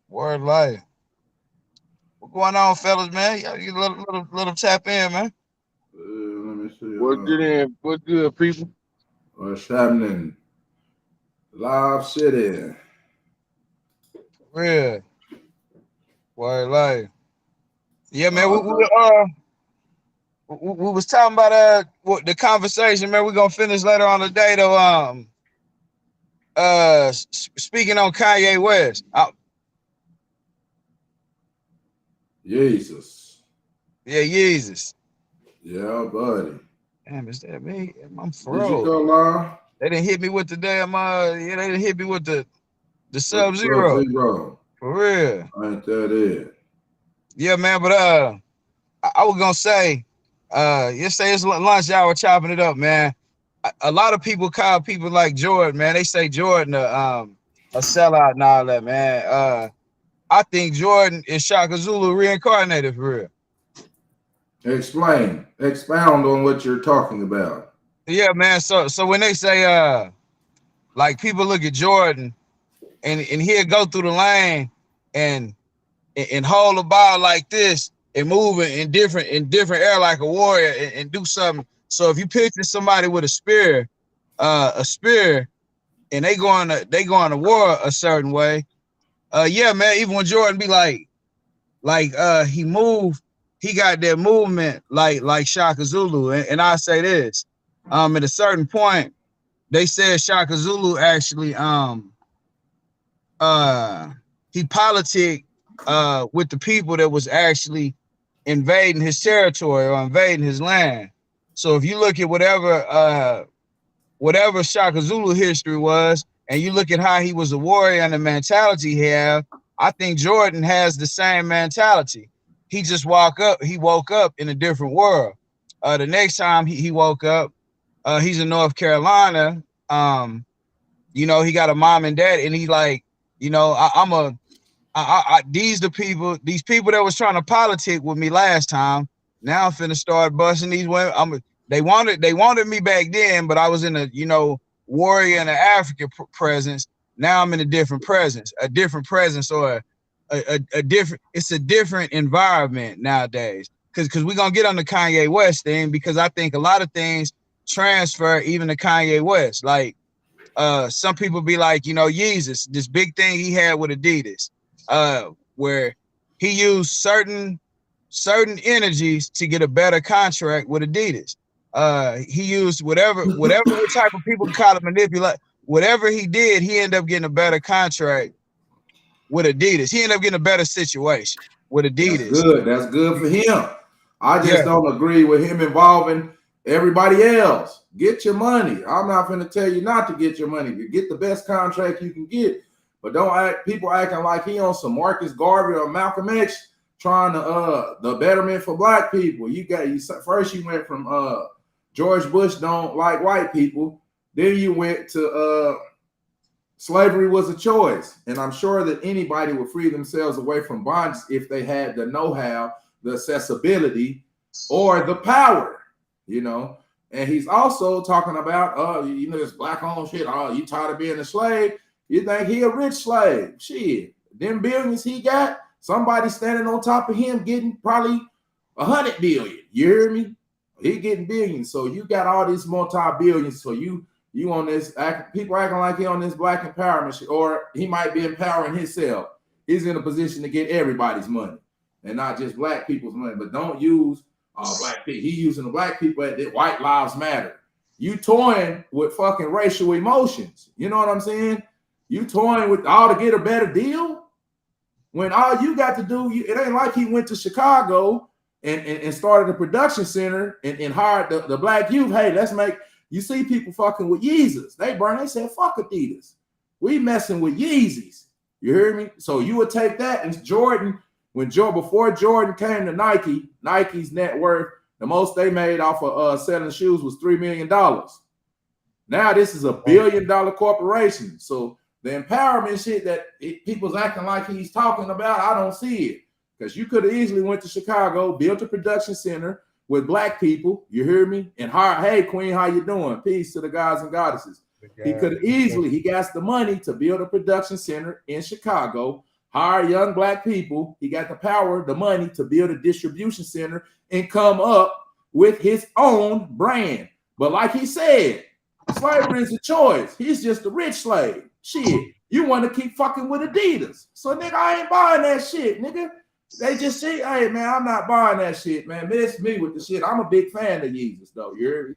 Word life. What going on, fellas, man? Y'all get a little tap in, man. Let me see. What's good in? What's good, people? What's happening? Live City. Real. Word life. Yeah, man. Uh, We was talking about what the conversation, man. We're gonna finish later on today, though. Speaking on Kanye West. Jesus. Yeah, Yeezus. Yeah, buddy. Damn, is that me? I'm Did you froze. go live They didn't hit me with the damn yeah, they didn't hit me with the with the Sub Sub-Zero. Zero? For real. Ain't that it? Yeah, man, but I was gonna say, yesterday it's lunch hour chopping it up, man. A lot of people call people like Jordan, man. They say Jordan a sellout and all that, man. I think Jordan is Shaka Zulu reincarnated for real. Explain. Expound on what you're talking about. Yeah, man. So when they say like people look at Jordan and he'll go through the lane and hold the ball like this and move it in different air like a warrior and do something. So if you picture somebody with a spear, and they going to war a certain way, yeah, man. Even when Jordan be he moved, he got that movement like Shaka Zulu, and I say this, at a certain point, they said Shaka Zulu actually uh he politic with the people that was actually invading his territory or invading his land. So if you look at whatever Shaka Zulu history was, and you look at how he was a warrior and the mentality he had, I think Jordan has the same mentality. He woke up in a different world. The next time he woke up, he's in North Carolina. He got a mom and dad, and he like, I'm a these people that was trying to politic with me last time. Now I'm finna start busting these women. They wanted me back then, but I was in a warrior and an African presence. Now I'm in a different presence, or a different. It's a different environment nowadays. Because we're gonna get on the Kanye West thing, because I think a lot of things transfer even to Kanye West. Like some people be like, Yeezus, this big thing he had with Adidas, where he used certain energies to get a better contract with Adidas. He used whatever type of people call it manipulate. Whatever he did, he ended up getting a better contract with Adidas. He ended up getting a better situation with That's Adidas. good. That's good for him. I just Yeah, don't agree with him involving everybody else. Get your money. I'm not going to tell you not to get your money. You get the best contract you can get, but don't act people acting like he on some Marcus Garvey or Malcolm X trying to the betterment for black people. First you went from George Bush don't like white people, then you went to slavery was a choice. And I'm sure that anybody would free themselves away from bondage if they had the know-how, the accessibility, or the power, you know. And he's also talking about, this black-owned shit. Oh, you tired of being a slave? You think he a rich slave? Shit. Them billions he got, somebody standing on top of him getting probably 100 billion. You hear me? He getting billions. So you got all these multi-billions. So you on this, people acting like he on this black empowerment shit, or he might be empowering himself. He's in a position to get everybody's money and not just black people's money. But don't use black people. He using the black people at that white lives matter. You toying with fucking racial emotions. You know what I'm saying? You toying with all to get a better deal when all you got to do, it ain't like he went to Chicago and started a production center and hired the black youth. Hey, let's make. You see people fucking with Yeezys. They said, fuck Adidas. We messing with Yeezys. You hear me? So you would take that and Jordan, before Jordan came to Nike, Nike's net worth, the most they made off of selling shoes was $3 million. Now this is $1 billion corporation. So the empowerment shit that people's acting like he's talking about, I don't see it. Because you could have easily went to Chicago, built a production center with black people, you hear me? And hired, hey, Queen, how you doing? Peace to the gods and goddesses. He could have easily, he got the money to build a production center in Chicago, hire young black people. He got the power, the money to build a distribution center and come up with his own brand. But like he said, slavery is a choice. He's just a rich slave. Shit, you want to keep fucking with Adidas. So, nigga, I ain't buying that shit, nigga. They just say, hey, man, I'm not buying that shit, man. Miss me with the shit. I'm a big fan of Yeezus, though. You heard me?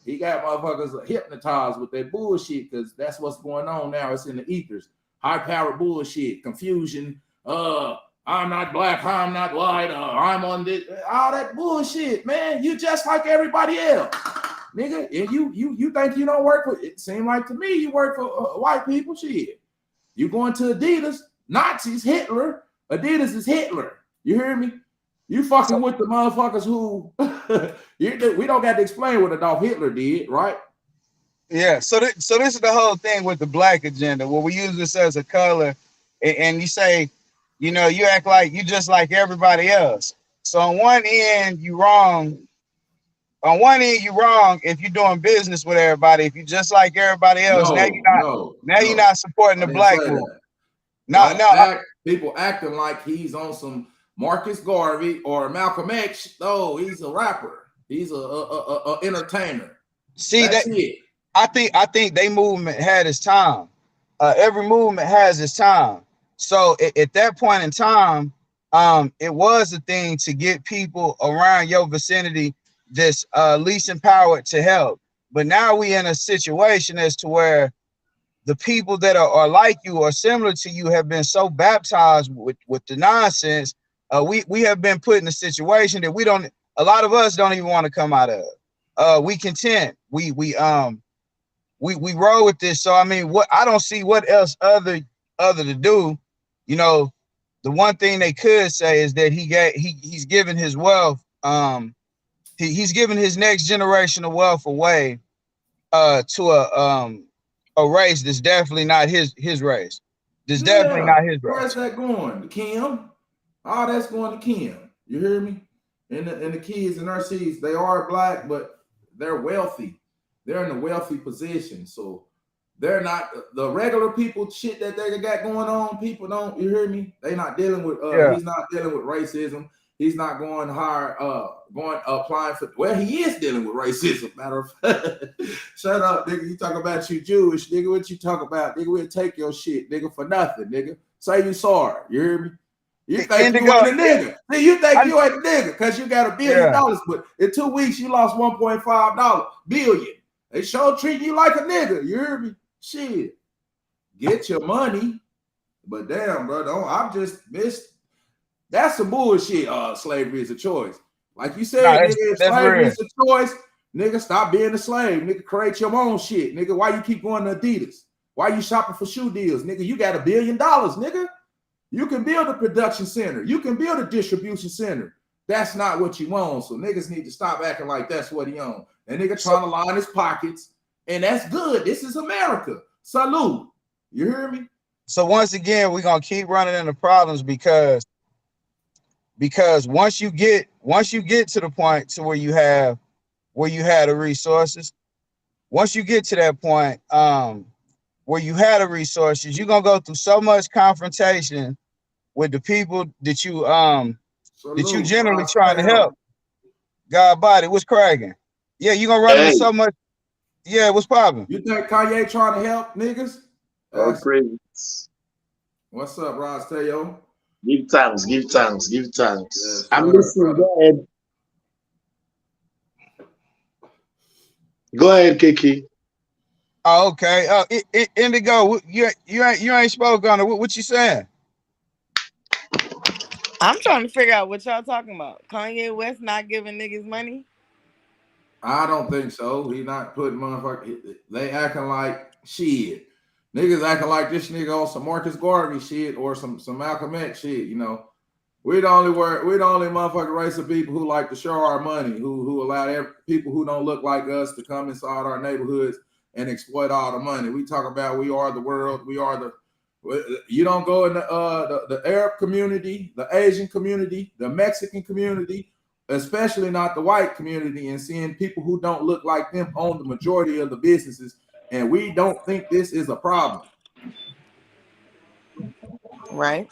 He got motherfuckers hypnotized with that bullshit because that's what's going on now. It's in the ethers. High-powered bullshit, confusion. I'm not black, I'm not white, I'm on this. All that bullshit, man. You just like everybody else. Nigga, and you think you don't work for it? Seems like to me you work for white people. Shit, you going to Adidas, Nazis, Hitler. Adidas is Hitler. You hear me? You fucking with the motherfuckers who we don't got to explain what Adolf Hitler did, right? Yeah. So this is the whole thing with the black agenda. Where we use this as a color, and you say, you know, you act like you just like everybody else. So on one end, you wrong. On one end, you're wrong if you're doing business with everybody. If you just like everybody else, you're not supporting the black movement. People acting like he's on some Marcus Garvey or Malcolm X. No, he's a rapper. He's a entertainer. See, I think they movement had its time. Every movement has its time. So at that point in time, it was a thing to get people around your vicinity that's least empowered to help. But now we in a situation as to where the people that are like you or similar to you have been so baptized with the nonsense. We have been put in a situation that a lot of us don't even want to come out of. We content. We roll with this. So I mean, I don't see what else other to do. You know, the one thing they could say is that he's given his wealth. He's giving his next generation of wealth away to a race that's definitely not his race. That's definitely not his race. Where's that going? To Kim? All that's going to Kim. You hear me? And the kids and our seeds, they are black, but they're wealthy. They're in a wealthy position. So they're not the regular people shit that they got going on. People don't, you hear me? They not dealing with he's not dealing with racism. He's not going applying for. Well, he is dealing with racism. Matter of fact, shut up, nigga. You talk about you Jewish, nigga. What you talk about, nigga? We'll take your shit, nigga, for nothing, nigga. Say you sorry. You hear me? You think you ain't a nigga? See, you think you ain't a nigga because you got $1 billion, but in 2 weeks you lost $1.5 billion. They sure treat you like a nigga. You hear me? Shit, get your money, but damn, bro, I'm just missed. That's some bullshit. Slavery is a choice. Like you said, nigga, if slavery is a choice, nigga, stop being a slave. Nigga, create your own shit. Nigga, why you keep going to Adidas? Why you shopping for shoe deals? Nigga, you got $1 billion, nigga. You can build a production center. You can build a distribution center. That's not what you own. So niggas need to stop acting like that's what he own. And nigga trying to line his pockets. And that's good. This is America. Salute. You hear me? So once again, we're gonna keep running into problems because once you get to the point to where you have the resources, once you get to that point where you had the resources, you're gonna go through so much confrontation with the people that you generally trying to help. God body, what's cracking? Yeah, you're gonna run into so much. Yeah, what's popping? You think Kanye trying to help niggas? Crazy. What's up, Ross Tayo? Give thanks. Yes, I'm listening. Go ahead, Kiki. Oh, okay. Indigo, you ain't spoke on it. What you saying? I'm trying to figure out what y'all talking about. Kanye West not giving niggas money? I don't think so. He not putting motherfuckers. They acting like shit. Niggas acting like this nigga on some Marcus Garvey shit or some Malcolm X shit. You know, we the only motherfucking race of people who like to show our money, who allow people who don't look like us to come inside our neighborhoods and exploit all the money. We talk about we are the world. We are the. You don't go in the Arab community, the Asian community, the Mexican community, especially not the white community, and seeing people who don't look like them own the majority of the businesses, and we don't think this is a problem. Right.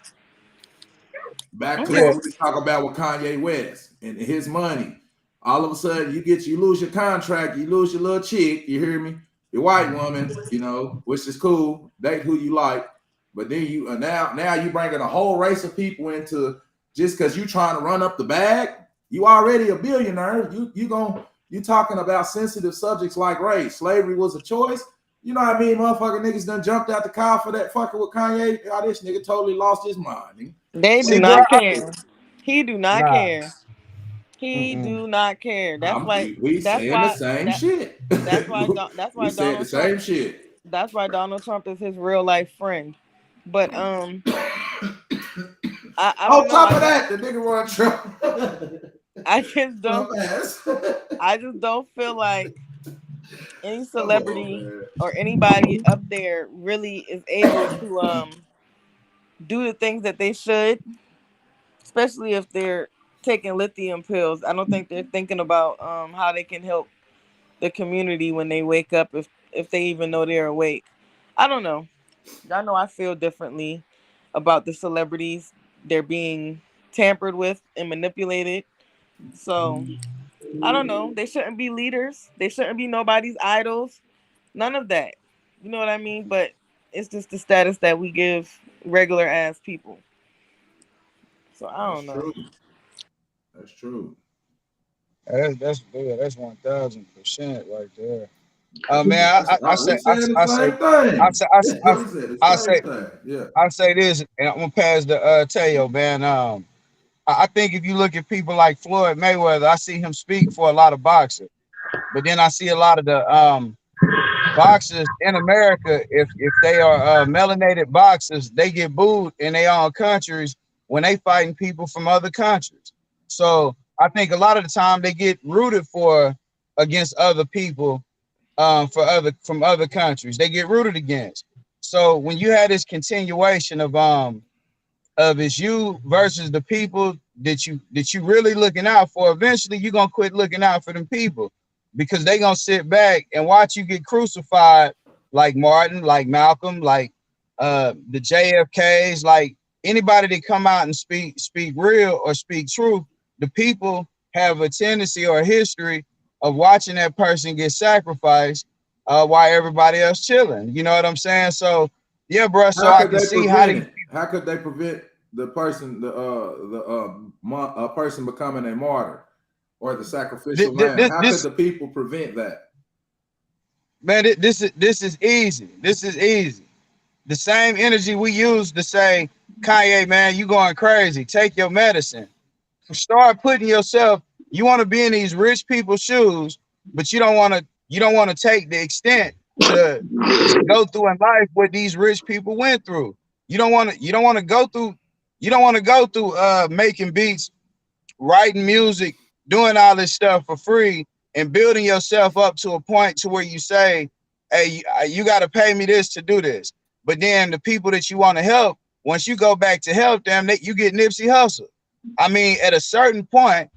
Back to Okay. what we talk about with Kanye West and his money. All of a sudden, you lose your contract, you lose your little chick. You hear me? Your white woman, you know, which is cool. Date who you like, but then you now you bringing a whole race of people into just because you trying to run up the bag. You already a billionaire. You talking about sensitive subjects like race. Slavery was a choice. You know what I mean? Motherfucking niggas done jumped out the car for that fucking with Kanye. Oh, this nigga totally lost his mind. Nigga. They do See, bro, not care. He do not nah. care. He do not care. We That's saying the why same that shit. that's why we said the Donald Trump same shit. that's why Donald Trump is his real life friend. But I On don't know. top of that, the nigga run Trump. I just don't Dumbass. I just don't feel like any Come celebrity on, man. or anybody up there really is able to do the things that they should, especially if they're taking lithium pills. I don't think they're thinking about how they can help the community when they wake up, if they even know they're awake. I don't know. I know I feel differently about the celebrities. They're being tampered with and manipulated. So I don't know. They shouldn't be leaders. They shouldn't be nobody's idols. None of that. You know what I mean? But it's just the status that we give regular ass people. So I don't know. True. That's true. That's 1000% right there. Man, We saying the same thing. We said the same thing. Yeah. I say this, and I'm gonna pass the Teo, man. I think if you look at people like Floyd Mayweather, I see him speak for a lot of boxers, but then I see a lot of the boxers in America. If they are melanated boxers, they get booed in their own countries when they fighting people from other countries. So I think a lot of the time they get rooted for against other people from other countries. They get rooted against. So when you had this continuation of it's you versus the people that you really looking out for, eventually you're gonna quit looking out for them people because they gonna sit back and watch you get crucified like Martin, like Malcolm, like the JFKs, like anybody that come out and speak real or speak truth. The people have a tendency or a history of watching that person get sacrificed while everybody else chilling. You know what I'm saying? So yeah, bro. So I can see how could they prevent the person, person becoming a martyr or the sacrificial lamb? How could the people prevent that? Man, this is easy. This is easy. The same energy we use to say, Kanye, man, you going crazy. Take your medicine. Start putting yourself. You want to be in these rich people's shoes, but you don't want to take the extent to go through in life what these rich people went through. You don't want to go through making beats, writing music, doing all this stuff for free and building yourself up to a point to where you say, hey, you got to pay me this to do this. But then the people that you want to help, once you go back to help them, you get Nipsey Hussle. I mean, at a certain point,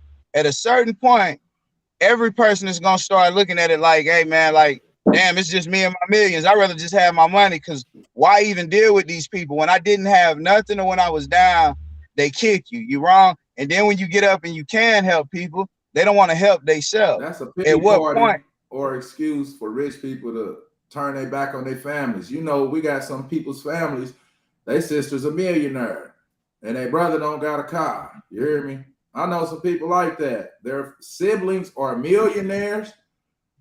every person is gonna start looking at it like, hey man, like, damn, it's just me and my millions. I'd rather just have my money, because why even deal with these people? When I didn't have nothing or when I was down, they kick you. You wrong. And then when you get up and you can help people, they don't want to help themselves. That's a pity at what party point or excuse for rich people to turn their back on their families. You know, we got some people's families, their sister's a millionaire and their brother don't got a car. You hear me? I know some people like that. Their siblings are millionaires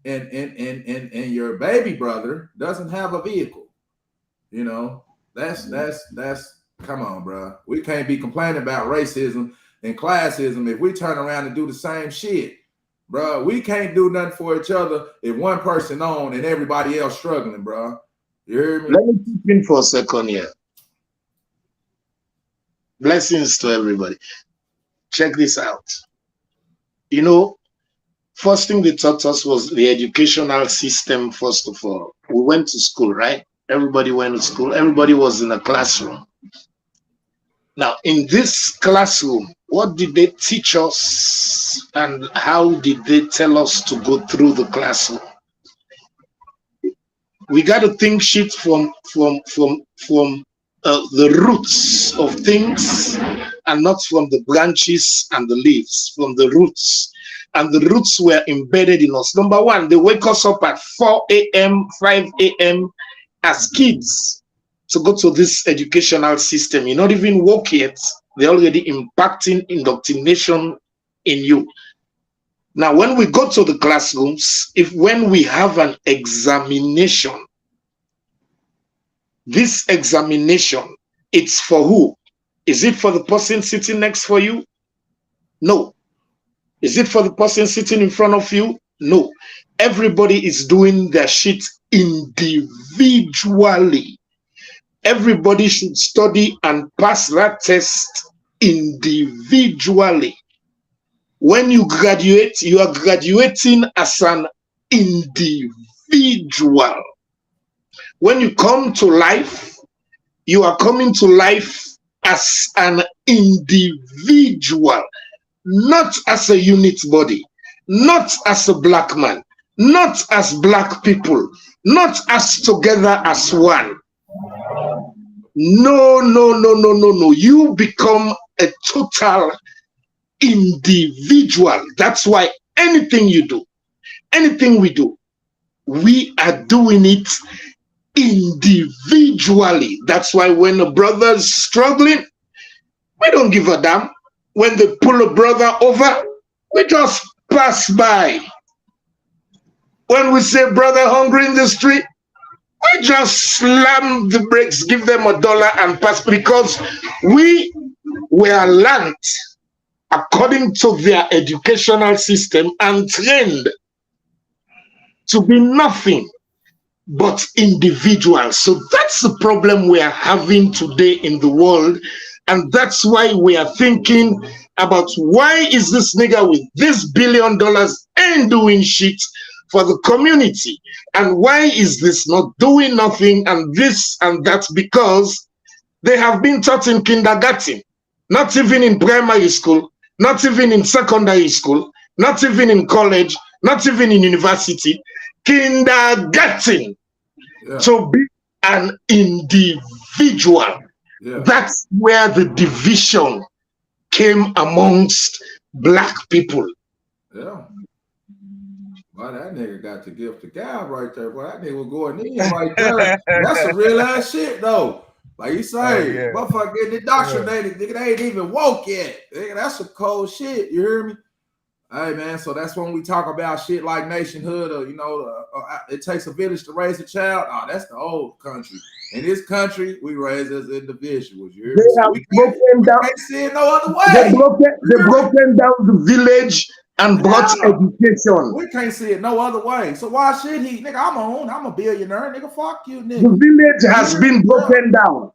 and your baby brother doesn't have a vehicle. You know, that's come on, bro. We can't be complaining about racism and classism if we turn around and do the same shit. Bro, we can't do nothing for each other if one person on and everybody else struggling, bro. You hear me? Let me keep in for a second here. Blessings to everybody. Check this out. You know, first thing they taught us was the educational system, first of all. We went to school, right? Everybody went to school. Everybody was in a classroom. Now, in this classroom, what did they teach us and how did they tell us to go through the classroom? We got to think shit from the roots of things and not from the branches and the leaves, from the roots. And the roots were embedded in us. Number one, they wake us up at 4 a.m., 5 a.m. as kids to go to this educational system. You're not even woke yet. They're already impacting indoctrination in you. Now, when we go to the classrooms, when we have an examination, this examination, it's for who? Is it for the person sitting next for you? No. Is it for the person sitting in front of you? No. Everybody is doing their shit individually. Everybody should study and pass that test individually. When you graduate, you are graduating as an individual. When you come to life, you are coming to life as an individual, not as a unit body, not as a black man, not as black people, not as together as one. No, no, no, no, no, no. You become a total individual. That's why anything you do, anything we do, we are doing it individually. That's why when a brother is struggling, we don't give a damn. When they pull a brother over, we just pass by. When we say brother hungry in the street, we just slam the brakes, give them $1 and pass, because we were learned according to their educational system and trained to be nothing but individuals. So that's the problem we are having today in the world. And that's why we are thinking about, why is this nigga with this $1 billion ain't doing shit for the community? And why is this not doing nothing and this and that? Because they have been taught in kindergarten, not even in primary school, not even in secondary school, not even in college, not even in university. Kindergarten, to be an individual. That's where the division came amongst black people. Yeah. Boy, that nigga got the gift of gab right there. Boy, that nigga was going in right there. That's some real ass shit, though. Like you say, motherfucker getting indoctrinated. Nigga, they ain't even woke yet. Nigga, that's some cold shit. You hear me? Hey, man, so that's when we talk about shit like nationhood, or, it takes a village to raise a child. Oh, that's the old country. In this country, we raise as individuals. You hear me? So we can't see it no other way. They broken down the village and brought education. We can't see it no other way. So why should he? Nigga, I'm a billionaire. Nigga, fuck you, nigga. The village has been broken down.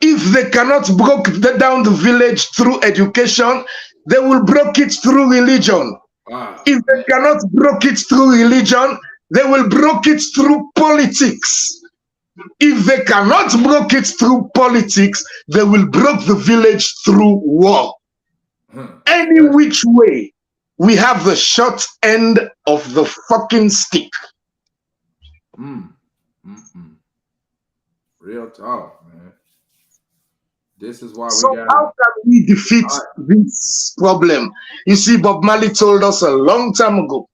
If they cannot break down the village through education, they will break it through religion. If they cannot break it through religion, they will break it through politics. If they cannot break it through politics, they will break the village through war. Any which way, we have the short end of the fucking stick. Real talk, man. This is why so how can we defeat this problem? You see, Bob Marley told us a long time ago.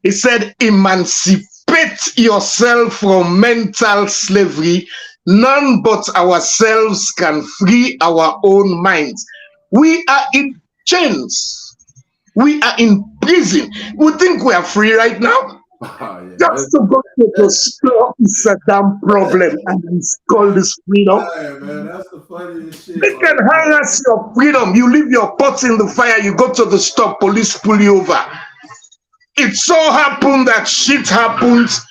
He said, emancipate yourself from mental slavery. None but ourselves can free our own minds. We are in chains. We are in prison. We think we are free right now. Just to go to the store is a damn problem, and it's called this freedom. Hey, man, that's the funniest shit. They can harass your freedom. You leave your pot in the fire, you go to the store, police pull you over. It so happened that shit happens.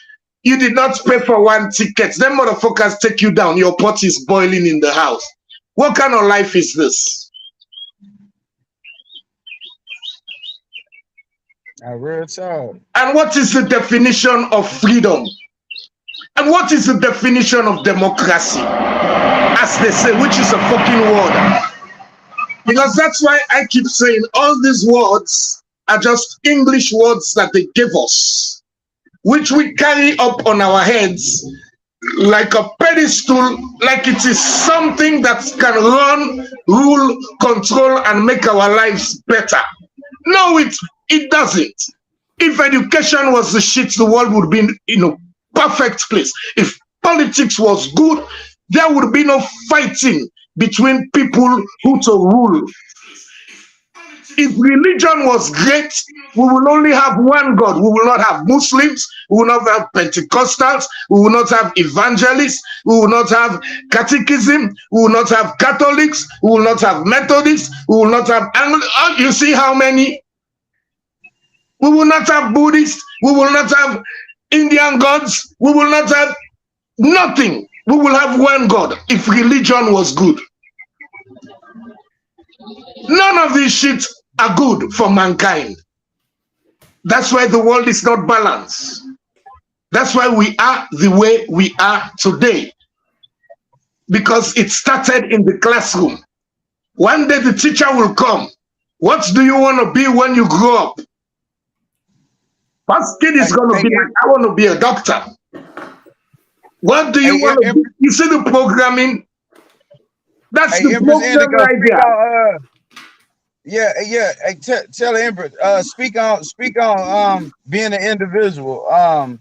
You did not pay for one ticket. Them motherfuckers take you down. Your pot is boiling in the house. What kind of life is this? Real talk. And what is the definition of freedom? And what is the definition of democracy? As they say, which is a fucking word. Because that's why I keep saying all these words are just English words that they give us, which we carry up on our heads like a pedestal, like it is something that can run, rule, control, and make our lives better. No, it doesn't. If education was the shit, the world would be in a perfect place. If politics was good, there would be no fighting between people who to rule. If religion was great, we will only have one God. We will not have Muslims, we will not have Pentecostals, we will not have evangelists, we will not have catechism, we will not have Catholics, we will not have Methodists, we will not have you see how many? We will not have Buddhists, we will not have Indian gods, we will not have nothing. We will have one God if religion was good. None of these shit are good for mankind. That's why the world is not balanced. That's why we are the way we are today. Because it started in the classroom. One day the teacher will come. What do you want to be when you grow up? First kid is going to be like, I want to be a doctor. What do you want to be? You see the programming? That's the program right there. Yeah. Hey, tell Empress, speak on being an individual, on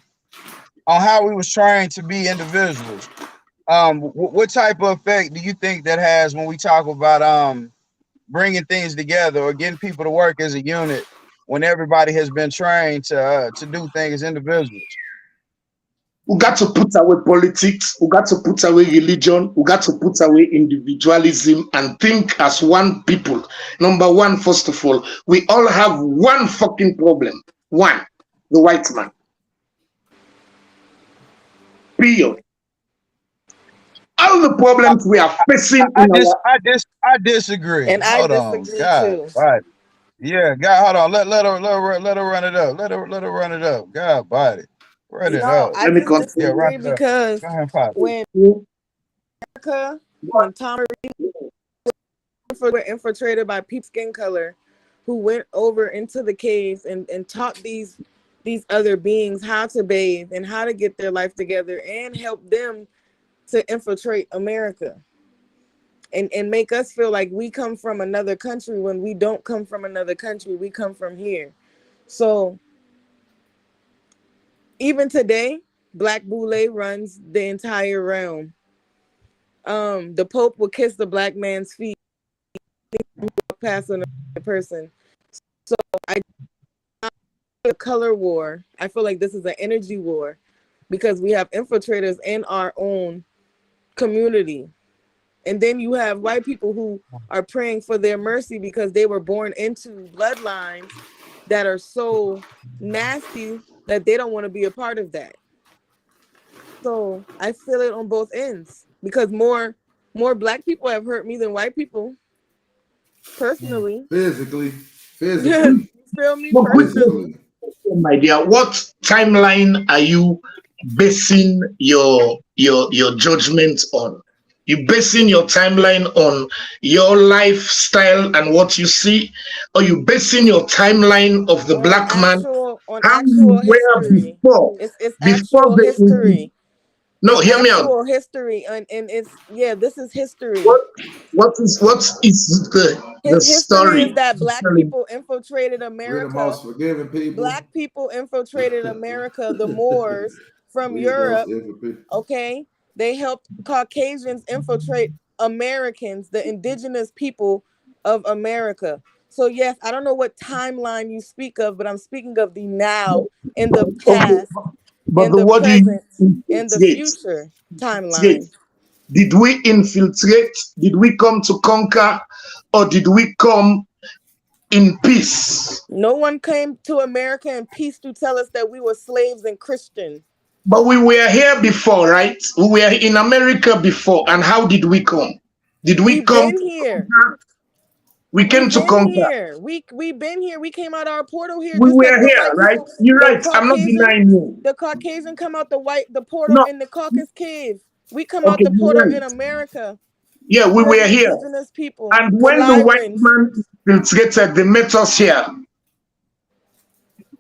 how we was trained to be individuals. What type of effect do you think that has when we talk about bringing things together or getting people to work as a unit when everybody has been trained to do things as individuals? We got to put away politics, we got to put away religion, we got to put away individualism and think as one people. Number one, first of all, we all have one fucking problem. One, the white man. Period. All the problems we are facing I disagree. And I disagree too. Right. Yeah, God, hold on. Let her run it up. Let her run it up. God body. Run it up. I just disagree because when America, when Tom were infiltrated by people's skin color, who went over into the caves and taught these other beings how to bathe and how to get their life together and help them to infiltrate America and make us feel like we come from another country when we don't come from another country. We come from here. So even today, Black Boule runs the entire realm. The Pope will kiss the black man's feet, pass on a person. So a color war. I feel like this is an energy war because we have infiltrators in our own community. And then you have white people who are praying for their mercy because they were born into bloodlines that are so nasty that they don't want to be a part of that. So I feel it on both ends because more black people have hurt me than white people. Personally. Physically. You feel me? Personally. My dear, what timeline are you basing your judgment on? You basing your timeline on your lifestyle and what you see, or you basing your timeline of the black man on actual history? It's actual history. No, hear me out. Actual history, and it's this is history. What is the story? Is that black people infiltrated America. We're the most forgiving people. Black people infiltrated America. The Moors from Europe. Okay. They helped Caucasians infiltrate Americans, the indigenous people of America. So yes, I don't know what timeline you speak of, but I'm speaking of the now, in the past, in the present, in the future timeline. Did we infiltrate? Did we come to conquer? Or did we come in peace? No one came to America in peace to tell us that we were slaves and Christians. But we were here before, right? We were in America before. And how did we come? Did we come here? We came to conquer. We've been here. We came out our portal here. We were here, right? You're right. I'm not denying you. The Caucasian come out the portal in the Caucasus Cave. We come out the portal in America. Yeah, we were here. People, and when the white man infiltrated, they met us here.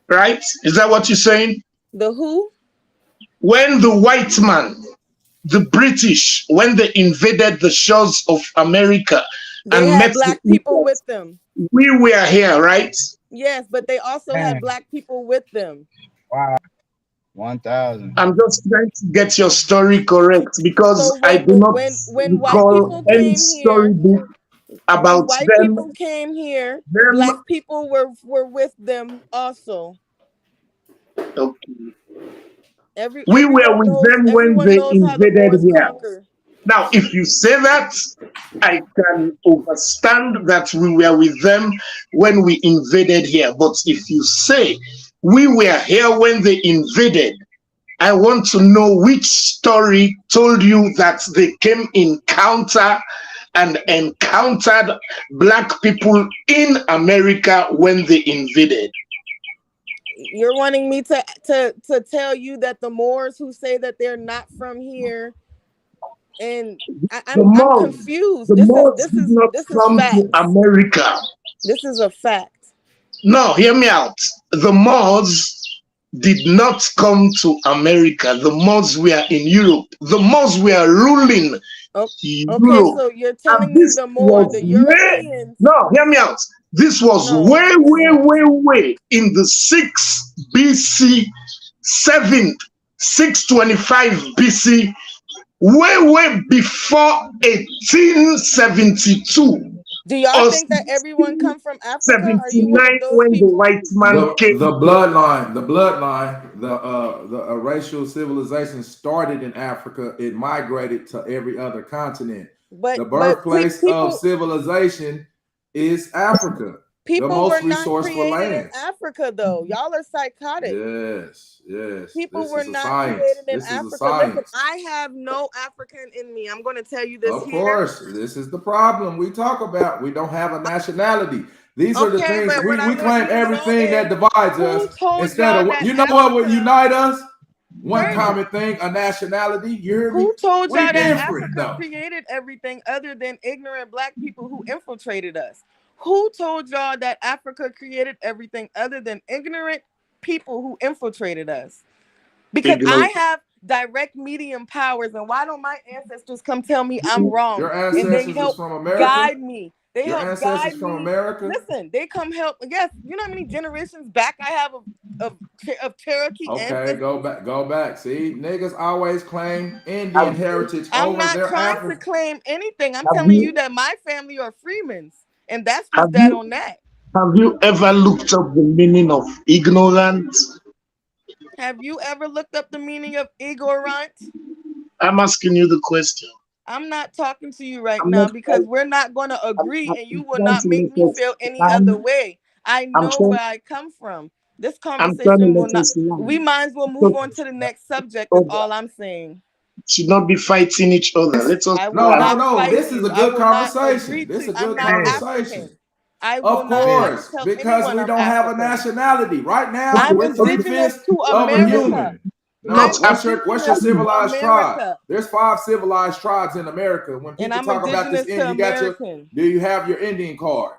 Right? Is that what you're saying? The who? When the white man the British, when they invaded the shores of America They and had met black the people Indians, with them. we were here, right? Yes, but they also had Man, black people with them. wow, 1,000. I'm just trying to get your story correct because So I when do not when white recall people any came here, storybook when about white them. people came here, Them, black people were with them also. okay. Every We were with them when everyone they knows how the invaded Moors here. conquer. Now, if you say that, I can understand that we were with them when we invaded here. But if you say we were here when they invaded, I want to know which story told you that they came and encountered black people in America when they invaded. You're wanting me to tell you that the Moors who say that they're not from here, and The I'm Moors, confused. the Moors did not This is come to facts. America. This is a fact. No, hear me out. The Moors did not come to America. The Moors were in Europe. The Moors were ruling Okay, Europe. so you're And telling me this the Moor, was the way, Europeans. no, hear me out. This was No, way in the 6 BC, 7th, 625 BC, way before 1872. do y'all think that everyone come from Africa? Are you one 79 of those when the people? white man came. The bloodline, the racial civilization started in Africa. It migrated to every other continent. The birthplace of civilization is Africa. The People most were not resourceful created in land. Africa, though. Y'all are psychotic. Yes. People This were is a not science. created in This is a Africa. Listen, science. I have no African in me. I'm going to tell you this Of here. course, this is the problem we talk about. We don't have a nationality. These are the Okay, things but what I we want claim you to know everything that is divides who us told instead y'all of that you know what would Africa, unite us? One Brandon, common thing, a nationality. You hear me? who told We y'all that different Africa though. created everything other than ignorant black people who infiltrated us? Who told y'all that Africa created everything other than ignorant people who infiltrated us? Because I have direct medium powers, and why don't my ancestors come tell me I'm wrong? Your And they ancestors is help from America. guide me. They Your help ancestors guide from me. America. Listen, they come help. Yes, you know how many generations back I have of Cherokee Okay, ancestors? go back. See, niggas always claim Indian heritage I'm over not their trying to African. claim anything. I'm telling you that my family are Freemans, and that's just that on that. Have you ever looked up the meaning of ignorant? Have you ever looked up the meaning of ignorant? I'm asking you the question. I'm not talking to you right I'm now not because we're not going to agree, and you will trying not to make let me us feel any other land. way. I I'm know trying, where I come from. This I'm trying to conversation will let not. us land. We might as well move on to the next subject. Is all I'm saying. Should not be fighting each other. Let us. I will not No. fight This is you. a I good will not conversation. agree This is to. a I'm good not conversation. African. I will Of not ever course, tell because anyone we I'm don't have a African. nationality. Right now, I'm we're indigenous three-fifths to of a America. human. No, I'm what's your indigenous to civilized tribe? America. There's 5 civilized tribes in America. When And people I'm talk about this, indigenous to American. do you have your Indian card?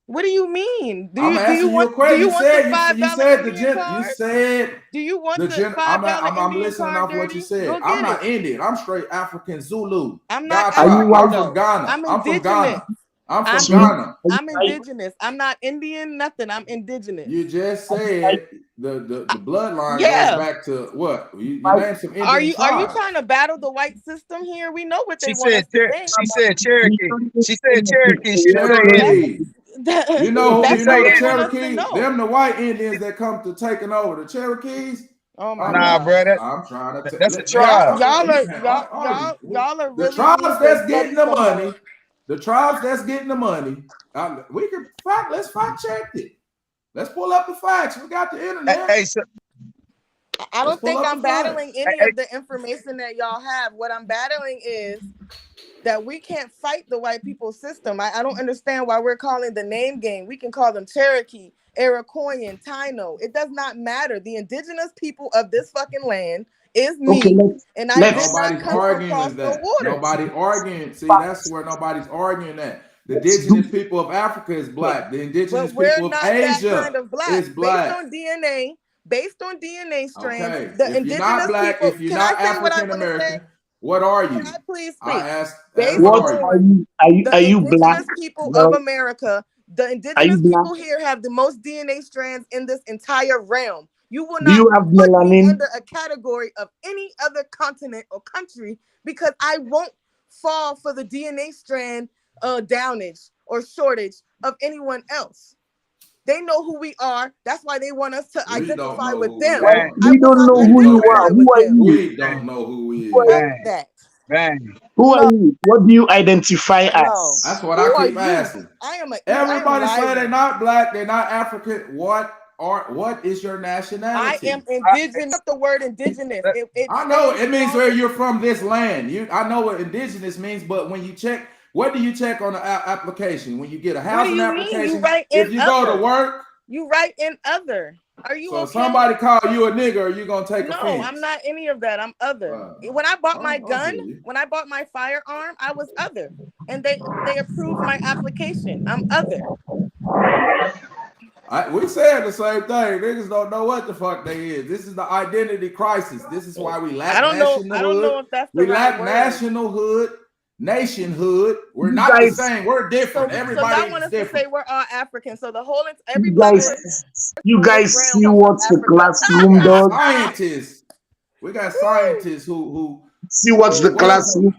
What do you mean? Do I'm asking you a do question. you You want the said $5 the Indian you card? said Do you want the the gen. $5 I'm Indian listening card, off what you Dirty? said. Go I'm get not it. Indian. I'm straight African Zulu. I'm not Gotcha. I'm African, from Ghana. I'm I'm from indigenous. Ghana. I'm from Ghana. I'm indigenous. I'm not Indian, nothing. I'm indigenous. You just said the bloodline Yeah. goes back to what? You named some Indian Are you tribes. trying to battle the white system here? We know what they She want us said to think. she said Cherokee. She said Cherokee. She didn't say Indian. Cherokee. You know That's the what they want us to Cherokee? know. Them the white Indians that come to taking over. The Cherokees. Oh my Nah, God. bro. I'm trying to That's a tribe. Y'all are the really tribes need to that's getting study the some money. more. The tribes that's getting the money. We can fact. Let's fact check it. Let's pull up the facts. We got the internet. Hey, so, I don't think I'm battling any Hey. of the information that y'all have. What I'm battling is that we can't fight the white people system. I don't understand why we're calling the name game. We can call them Cherokee, Iroquoian, Taino. It does not matter. The indigenous people of this fucking land is me, and I did not come across no water. Nobody arguing. See, that's where nobody's arguing that. The indigenous people of Africa is black. The indigenous people of Asia is black. Based on DNA strands, Okay. the If indigenous you're not black, people. if you're Can not I say what I African want to say? American, What are you? Can I please I speak? asked, Based what What are are you? you? Are you black? indigenous people of No. America, the Are you indigenous black? people here have the most DNA strands in this entire realm. You will Do not you have put me melanin? under a category of any other continent or country because I won't fall for the DNA strand downage or shortage of anyone else. They know who we are. That's why they want us to We don't identify know with who we them. Bang, are. I We will don't not know We who you don't identify are. know. Who with are them. you? We bang, don't know who we Who are is. you? Fuck bang, that. bang. Who are No, you? What do you identify no. as? That's what Who I are keep you? asking. I am Everybody say they're Lyra. not black, they're not African. What is your I am nationality? indigenous. Not the word indigenous. It I know stands it means strong. where you're from, this land. I know what indigenous means, but when you check, what do you check on the application? When you get a What do housing you mean? You application, write in if you go to other. work, You write in other. Are you so okay? somebody call you a nigger, are you gonna take No, I'm offense? not any of that. I'm other. When I bought my I gun, feel you. when I bought my firearm, I was other, and they approved my application. I'm other. We said the same thing. Niggas don't know what the fuck they is. This is the identity crisis. This is why we I lack don't know. I don't know nationalhood. if that's the We right lack word. nationalhood, nationhood. We're You not the guys, same. We're So, different. so Everybody y'all want is us to different. say we're all African. So the whole every you black person you on this guys realm see comes from what the Africa. We classroom got does. scientists. We got scientists who See what the what is classroom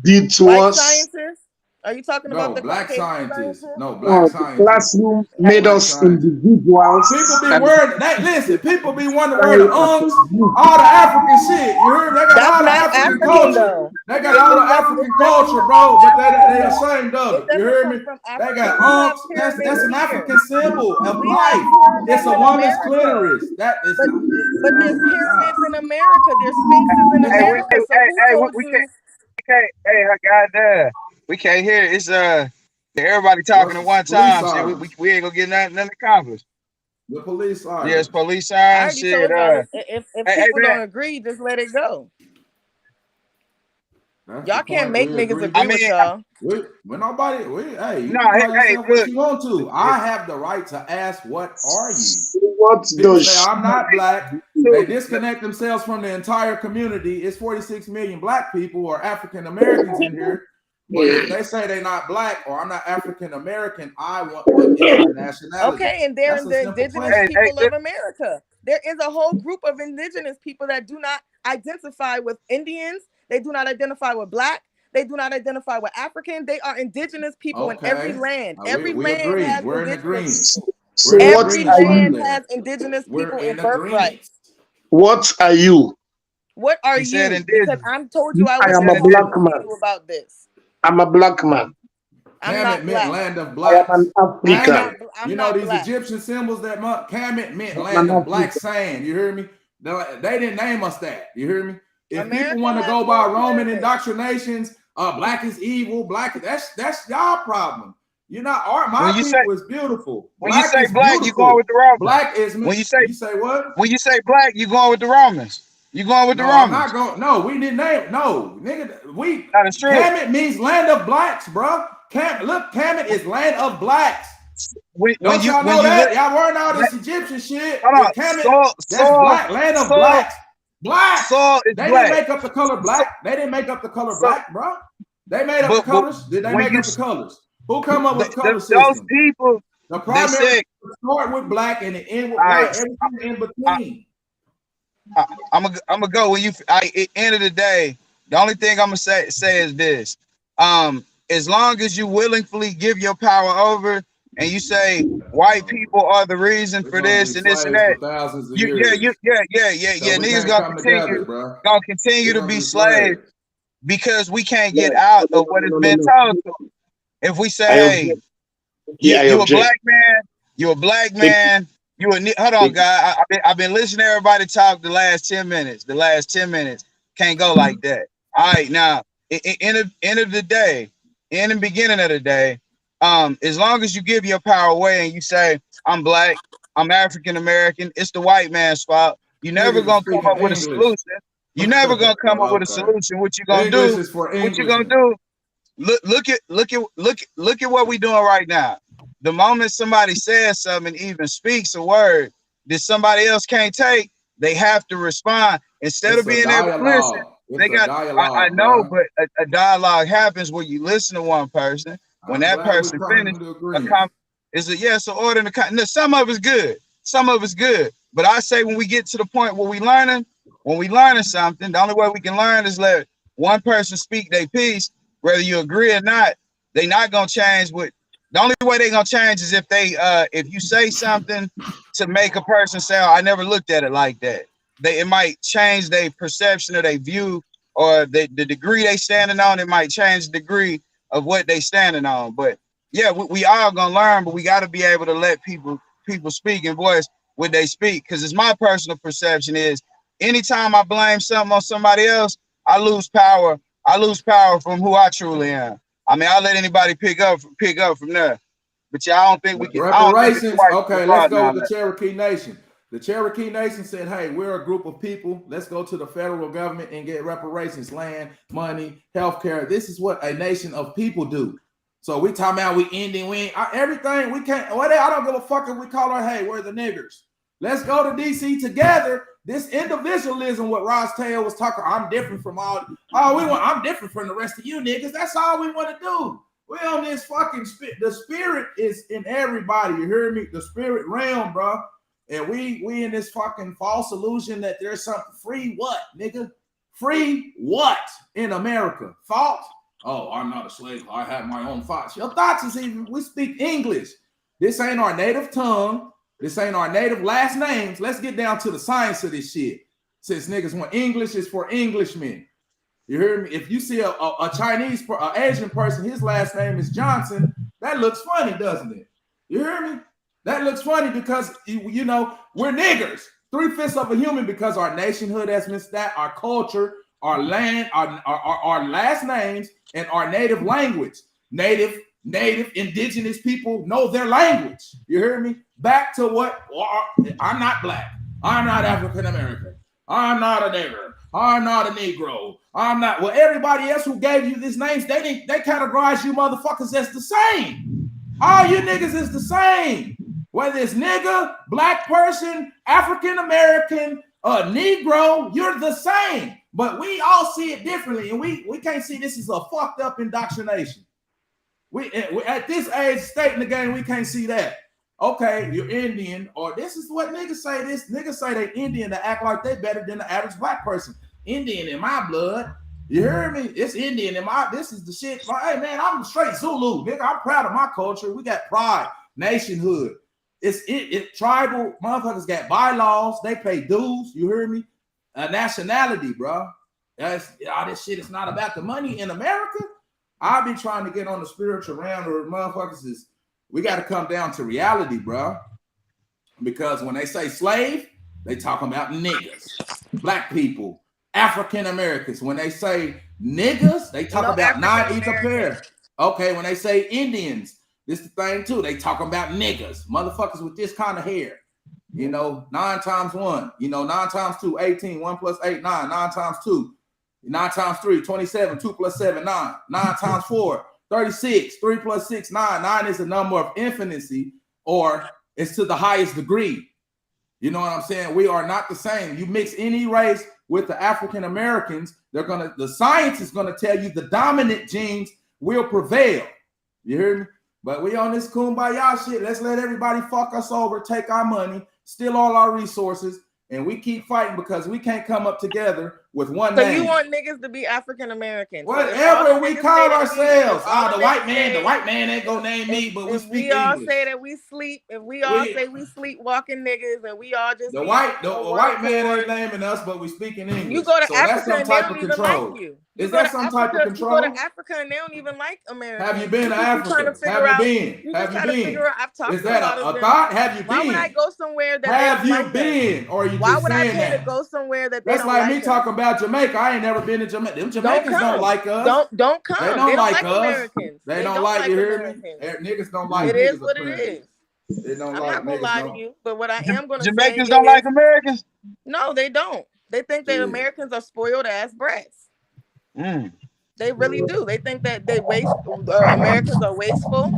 did to White us. scientists? Are you talking about no the black Caucasian scientists? scientists? No black The scientists. classroom made Black us scientists. individuals. People be And wearing that. Listen, people be wanting to wear the carry out unks, you. all the African shit. You heard? They got That's all the not African African culture. though. They got all the It African doesn't culture, come bro. from But Africa they though. ashamed of It it. You doesn't heard come me? from They Africa. got We have unks. That's pyramids an here. African symbol of We have life. It's pyramids a in woman's America. clitoris. That is not. But Oh there's my god. pyramids in America. There's sphinxes in Hey, America. So who told we you? can't. Hey, goddamn, we can't hear it. It's everybody talking at What's one police time. Shit, sirens? we ain't gonna get nothing accomplished. The police Yes, sirens. police I signs. already Shit. told y'all this. If Hey, people man. don't agree, just let it go. That's the Y'all can't point. make We niggas agree. agree with y'all. When nobody, hey, you No, can call hey, yourself what look. you want to. I have the right to ask, what are you? See what People the say I'm not black. They Look, disconnect themselves from the entire community. It's 46 million black people or African Americans in here. But if they say they're not black or I'm not African American, I want, what is your nationality? Okay, and they're That's a the simple indigenous question. people of America. There is a whole group of indigenous people that do not identify with Indians. They do not identify with black. They do not identify with African. They are indigenous people in every Okay. land. We Every land agree. has We're in indigenous agreement. people. so We're in what Every agreement are right land you? has there. indigenous We're people in in agreement. birthrights. What are you? What are he said you? Because indigenous. I'm told you I I He was am said a supposed to black indigenous. talk to man. you about this. I'm a black man. I'm Kamet not meant black. land of I am blacks. an African. I'm You know not these black. Egyptian symbols that Kamet meant I'm land an of black African. sand. You hear me? They didn't name us that. You hear me? If people America want to has go by more Roman pyramids. indoctrinations, black is evil, that's y'all problem. You know, When my you say people is beautiful. when you Black say is black, you going with beautiful. the Romans. Black is When you say what? you say black, you going with the Romans. You going with the No, I'm not Romans. going. No, we didn't name. No, nigga, That is true. Kamet means land of blacks, bro. Kamet is land of blacks. When Don't you y'all know look, that? Y'all wearing all this Egyptian shit. hold on, Kemet, that's black, land of blacks. Blacks. Saul is They didn't black. make up the color So, black. They didn't make up the color so black, bro. They made up the but colors. Did they when make you up the colors? Who come up with the color those system? people, The they primary said, start with black and the end with all white. right, Everything in between. I'm gonna go when you. At end of the day, the only thing I'm gonna say is this: as long as you willingly give your power over, and you say white people are the reason We're for gonna be this and this and slaves that, for thousands of yeah, years. So we niggas can't come together, bro. gonna continue We're to gonna be be slaves slaves. because we can't Yeah. get out of what has been No. told to us. If we say, I hey, object. Yeah, I you a object. black man, you a black Take, man, hold on, take. guy. I've been listening to everybody talk the last 10 minutes. The last 10 minutes can't go like that. All right, now, in the end of the day, in the beginning of the day, as long as you give your power away and you say, I'm black, I'm African American, it's the white man's fault. You never Niggas is gonna come speaking up with a English. solution. You never gonna come up with a Okay. solution. What you gonna English do? is for What you gonna Englishmen. do? Look at what we doing right now. The moment somebody says something, even speaks a word that somebody else can't take, they have to respond instead It's of a being able to listen. dialogue. It's they a got. dialogue, I know, bro. but a dialogue happens when you listen to one person. When I'm that glad person we're coming finishes, to a agreement. it's an order in the no, some of it's good, some of it's good. But I say when we get to the point where when we learning something, the only way we can learn is let one person speak their piece, whether you agree or not. They not gonna change what. The only way they gonna change is if you say something to make a person say, oh, I never looked at it like that. It might change their perception or their view or the degree they standing on. It might change the degree of what they standing on. But yeah, we all gonna learn, but we got to be able to let people speak and voice what they speak. Because it's my personal perception is anytime I blame something on somebody else, I lose power. I lose power from who I truly am. I mean, I'll let anybody pick up from there. But yeah, I don't think we can. I don't think it's Reparations. quite Okay, let's broad go now. with the Cherokee Nation. The Cherokee Nation said, hey, we're a group of people. Let's go to the federal government and get reparations, land, money, healthcare. This is what a nation of people do. So we talking about we Indian, everything. We can't, I don't give a fuck if we call her, hey, we're the niggers. Let's go to DC together. This individualism, what Ross Taylor was talking, I'm different from I'm different from the rest of you niggas. That's all we want to do. We on this fucking the spirit is in everybody. You hear me? The spirit realm, bro. And we in this fucking false illusion that there's something free. What, nigga? Free what in America? Thought? Oh, I'm not a slave. I have my own thoughts. Your thoughts is even we speak English. This ain't our native tongue. This ain't our native last names. Let's get down to the science of this shit. Since niggas want English is for Englishmen. You hear me? If you see a Chinese, Asian person, his last name is Johnson, that looks funny, doesn't it? You hear me? That looks funny because, you know, we're niggers. 3/5 of a human because our nationhood has missed that, our culture, our land, our last names, and our native language. Native, indigenous people know their language. You hear me? Back to what? I'm not black. I'm not African American. I'm not a nigger. I'm not a Negro. I'm not. Well, everybody else who gave you these names, they categorize you motherfuckers as the same. All you niggas is the same. Whether it's nigger, black person, African American, Negro, you're the same. But we all see it differently, and we can't see this as a fucked up indoctrination. We at this age, state in the game, we can't see that. Okay, you're Indian, or this is what niggas say. Niggas say they Indian to act like they better than the average black person. Indian in my blood. You hear me? It's Indian in my. This is the shit. Hey man, I'm straight Zulu, nigga. I'm proud of my culture. We got pride, nationhood. It's tribal. Motherfuckers got bylaws. They pay dues. You hear me? Nationality, bro. All this shit is not about the money in America. I've been trying to get on the spiritual realm where motherfuckers is. We got to come down to reality, bro. Because when they say slave, they talking about niggas, black people, African Americans. When they say niggas, they talk about non-Ethiopia. Okay, when they say Indians, this is the thing too. They talking about niggas, motherfuckers with this kind of hair. You know, 9 times 1. You know, 9 times 2, 18. 1 plus 8, 9. 9 times 2, 9 times 3, 27. 2 plus 7, 9. 9 times 4. 36, 3 plus 6, 9. 9 is a number of infinity, or it's to the highest degree. You know what I'm saying? We are not the same. You mix any race with the African Americans, the science is gonna tell you the dominant genes will prevail. You hear me? But we on this kumbaya shit. Let's let everybody fuck us over, take our money, steal all our resources, and we keep fighting because we can't come up together with one name. So you want niggas to be African American? Whatever we call ourselves. The white man ain't gonna name me, but we speak English. We all say that we sleep. If we all say we sleepwalking niggas, and we all just the white man ain't naming us, but we speak in English. You go to so Africa that's some type of control. Like you. Is that some type of control? You go to Africa and they don't even like America. Have you been to Africa? Have you been? Have you been? I've talked Is that a thought? Have you been? Why would I go somewhere that have you been? Or are you why just would saying I pay that? to go somewhere that they that's don't like like me us? talking about Jamaica. I ain't never been to Jamaica. Them Jamaicans don't like us. Don't come. They don't like us. Americans. They don't like you. Hear me? Niggas don't like. It is what it is. They don't I'm like not gonna lie to you, but what I am gonna say Jamaicans don't like Americans. No, they don't. They think that Americans are spoiled ass brats. They really do. They think that they Americans are wasteful.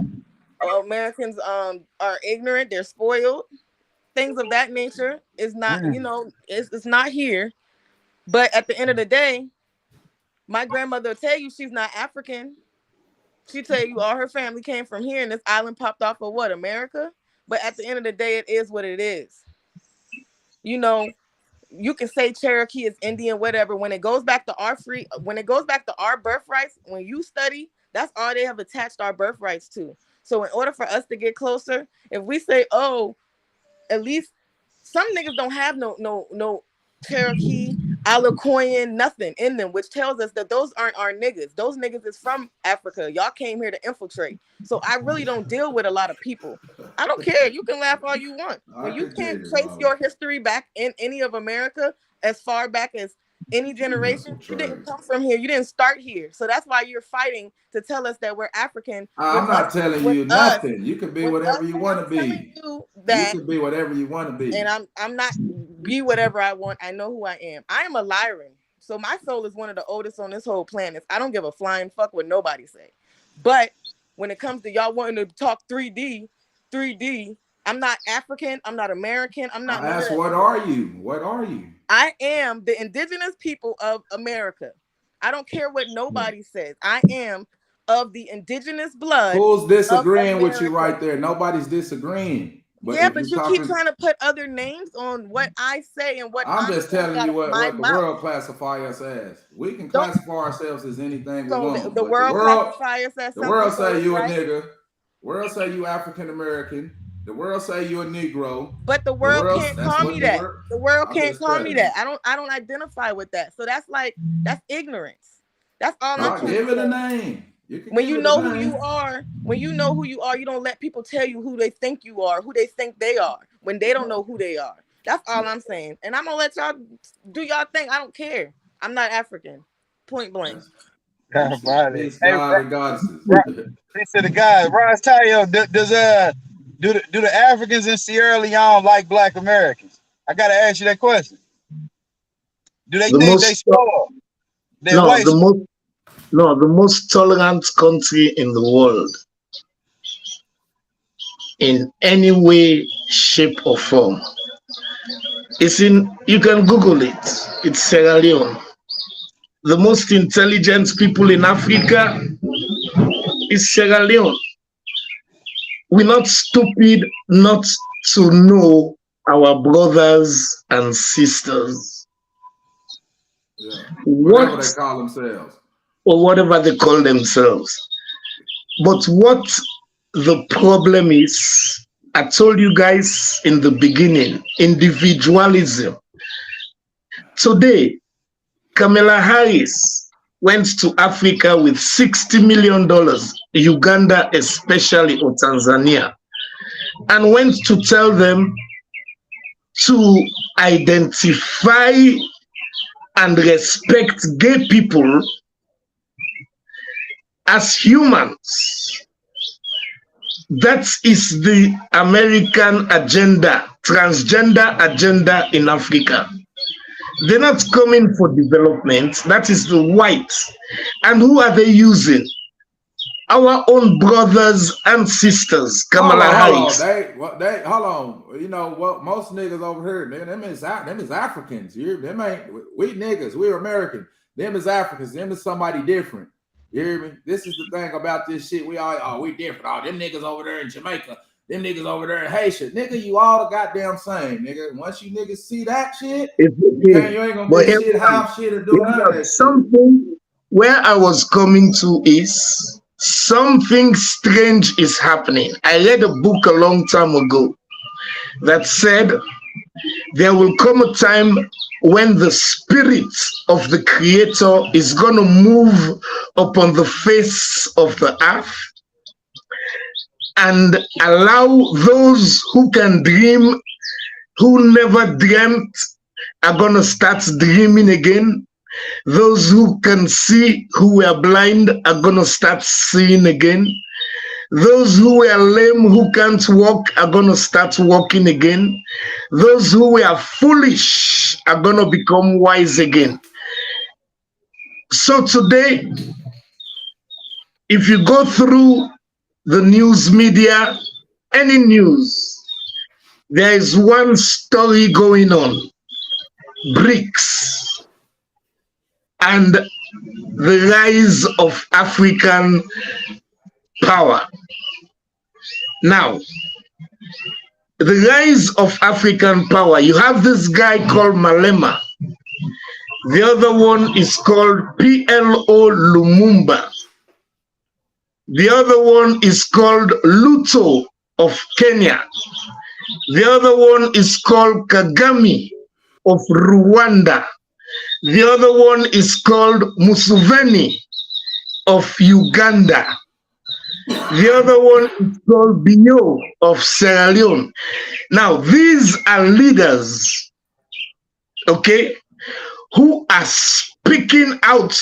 Americans are ignorant. They're spoiled. Things of that nature is not. You know, it's not here. But at the end of the day, My grandmother will tell you she's not African. She tell you all her family came from here and this island popped off of what, America? But at the end of the day, it is what it is. You know, you can say Cherokee is Indian, whatever. When it goes back to our birthrights, when you study, that's all they have attached our birthrights to. So in order for us to get closer, if we say, oh, at least some niggas don't have no Cherokee, Alakoyan, nothing in them, which tells us that those aren't our niggas. Those niggas is from Africa. Y'all came here to infiltrate. So I really don't deal with a lot of people. I don't care. You can laugh all you want. When you can't trace your history back in any of America as far back as any generation, you didn't come from here. You didn't start here. So that's why you're fighting to tell us that we're African. I'm not telling you nothing. You can be whatever you want to be. You can be whatever you want to be. And I'm not be whatever I want. I know who I am. I am a Lyran. So my soul is one of the oldest on this whole planet. I don't give a flying fuck what nobody say. But when it comes to y'all wanting to talk 3D, I'm not African. I'm not American. I'm not. What are you? What are you? I am the indigenous people of America. I don't care what nobody says. I am of the indigenous blood. Who's disagreeing with you right there? Nobody's disagreeing. But you keep trying to put other names on what I say and what I'm just telling you what the world classify us as. We can classify ourselves as anything we want. The world classify us as the world say you a nigga. The world say you African American. The world say you a Negro. But the world can't call me that. The world can't call me that. I don't identify with that. So that's ignorance. That's all I'm trying to say. Give it a name. When you know who you are, you don't let people tell you who they think you are, who they think they are, when they don't know who they are. That's all I'm saying. And I'm gonna let y'all do y'all thing. I don't care. I'm not African. Point blank. Peace to the guys. Ron Tayo, do the Africans in Sierra Leone like Black Americans? I gotta ask you that question. Do they think they spoil? The most tolerant country in the world, in any way, shape, or form, you can Google it. It's Sierra Leone. The most intelligent people in Africa is Sierra Leone. We're not stupid not to know our brothers and sisters. Yeah. Whatever they call themselves. Or whatever they call themselves. But what the problem is, I told you guys in the beginning, individualism. Today, Kamala Harris went to Africa with $60 million, Uganda especially, or Tanzania, and went to tell them to identify and respect gay people as humans. That is the American agenda, transgender agenda in Africa. They're not coming for development. That is the whites. And who are they using? Our own brothers and sisters, Kamala Harris. Hold on. You know what? Most niggas over here, them is Africans. Them ain't we niggas. We're American. Them is Africans. Them is somebody different. You hear me? This is the thing about this shit. We different. Oh, them niggas over there in Jamaica. Them niggas over there in Haitian. Nigga, you all the goddamn same, nigga. Once you niggas see that shit, you ain't gonna be shit, half shit, or do none of that. Something where I was coming to is something strange is happening. I read a book a long time ago that said there will come a time when the spirit of the Creator is going to move upon the face of the earth and allow those who can dream, who never dreamt, are going to start dreaming again. Those who can see, who were blind, are going to start seeing again. Those who were lame, who can't walk, are going to start walking again. Those who were foolish are going to become wise again. So today, if you go through the news media, any news, there is one story going on, BRICS. And the rise of African power. Now, the rise of African power, you have this guy called Malema. The other one is called PLO Lumumba. The other one is called Luto of Kenya. The other one is called Kagame of Rwanda. The other one is called Museveni of Uganda. The other one is called Bio of Sierra Leone. Now, these are leaders, okay, who are speaking out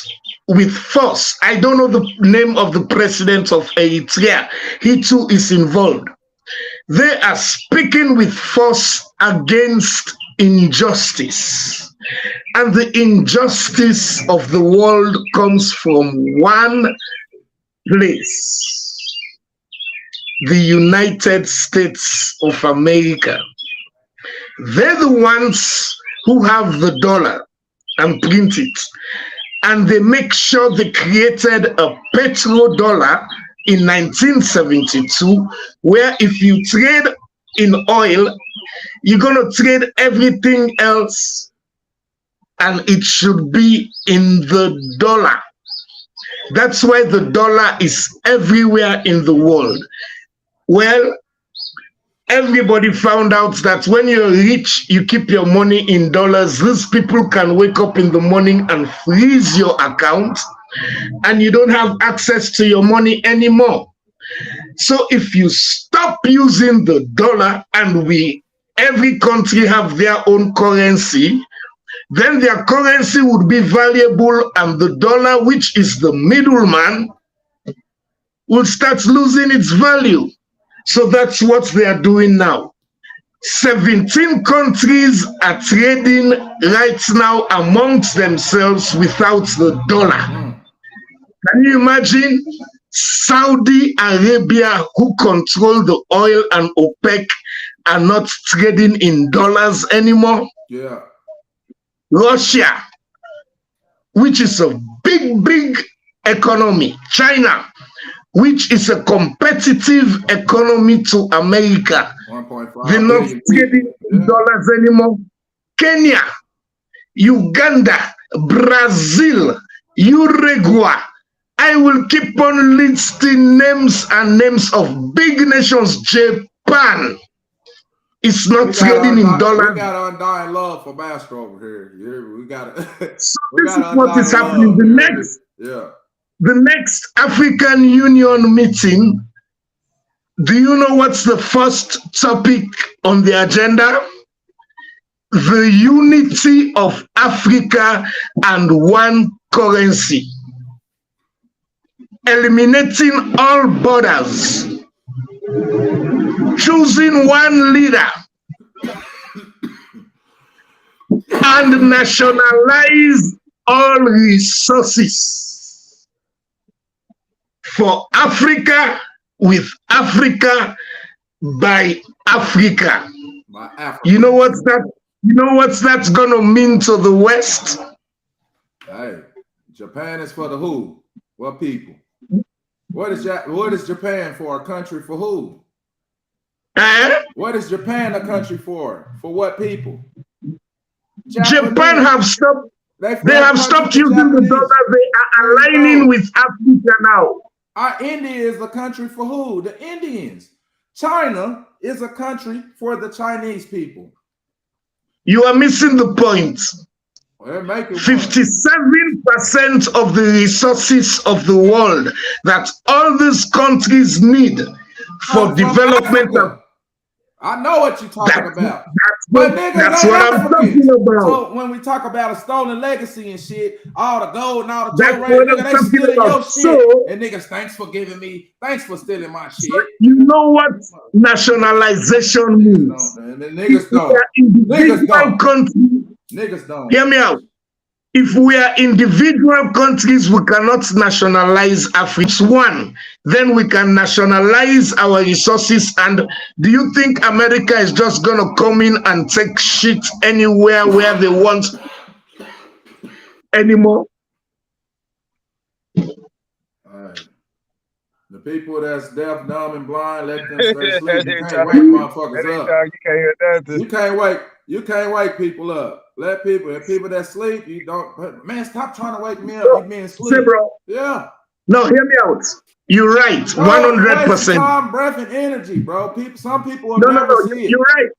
with force. I don't know the name of the president of Eritrea. He too is involved. They are speaking with force against injustice. And the injustice of the world comes from one place: the United States of America. They're the ones who have the dollar and print it. And they make sure they created a petrodollar in 1972, where if you trade in oil, you're going to trade everything else, and it should be in the dollar. That's why the dollar is everywhere in the world. Well, everybody found out that when you're rich, you keep your money in dollars. These people can wake up in the morning and freeze your account, and you don't have access to your money anymore. So if you stop using the dollar, and every country have their own currency, then their currency would be valuable, and the dollar, which is the middleman, will start losing its value. So that's what they are doing now. 17 countries are trading right now amongst themselves without the dollar. Can you imagine? Saudi Arabia, who control the oil, and OPEC are not trading in dollars anymore. Yeah. Russia, which is a big economy. China, which is a competitive economy to America. 1.5 They're not billion trading in people. dollars anymore. Kenya, Uganda, Brazil, Uruguay. I will keep on listing names and names of big nations. Japan is not trading in dollars. We got undying love for Master over here. Yeah, we got it. So this is what is happening. The next African Union meeting, do you know what's the first topic on the agenda? The unity of Africa and one currency. Eliminating all borders. Choosing one leader. And nationalize all resources for Africa, with Africa, by Africa. You know what's that? You know what's that's gonna mean to the West? Hey, Japan is for the who? What people? What is Japan for? A country for who? What is Japan a country for? For what people? Japan have stopped. They have stopped using the dollar. They are aligning with Africa now. India is a country for who? The Indians. China is a country for the Chinese people. You are missing the point. 57% of the resources of the world that all these countries need for development of. I know what you're talking about. That's what I'm talking about. So when we talk about a stolen legacy and shit, all the gold and all the that's what I'm talking about. So, and niggas, thanks for giving me, thanks for stealing my shit. So you know what nationalization means? Niggas don't. Niggas don't. Hear me out. If we are individual countries, we cannot nationalize Africa. One, then we can nationalize our resources. And do you think America is just going to come in and take shit anywhere where they want anymore? The people that's deaf, dumb, and blind, let them stay asleep. You can't wake motherfuckers up. You can't hear nothing. You can't wake people up. Let people, and people that sleep, you don't. Man, stop trying to wake me up. You being asleep. Say, bro. Yeah. No, hear me out. You're right. 100%. Time, breath, and energy, bro. Some people will No. never see it. You're right.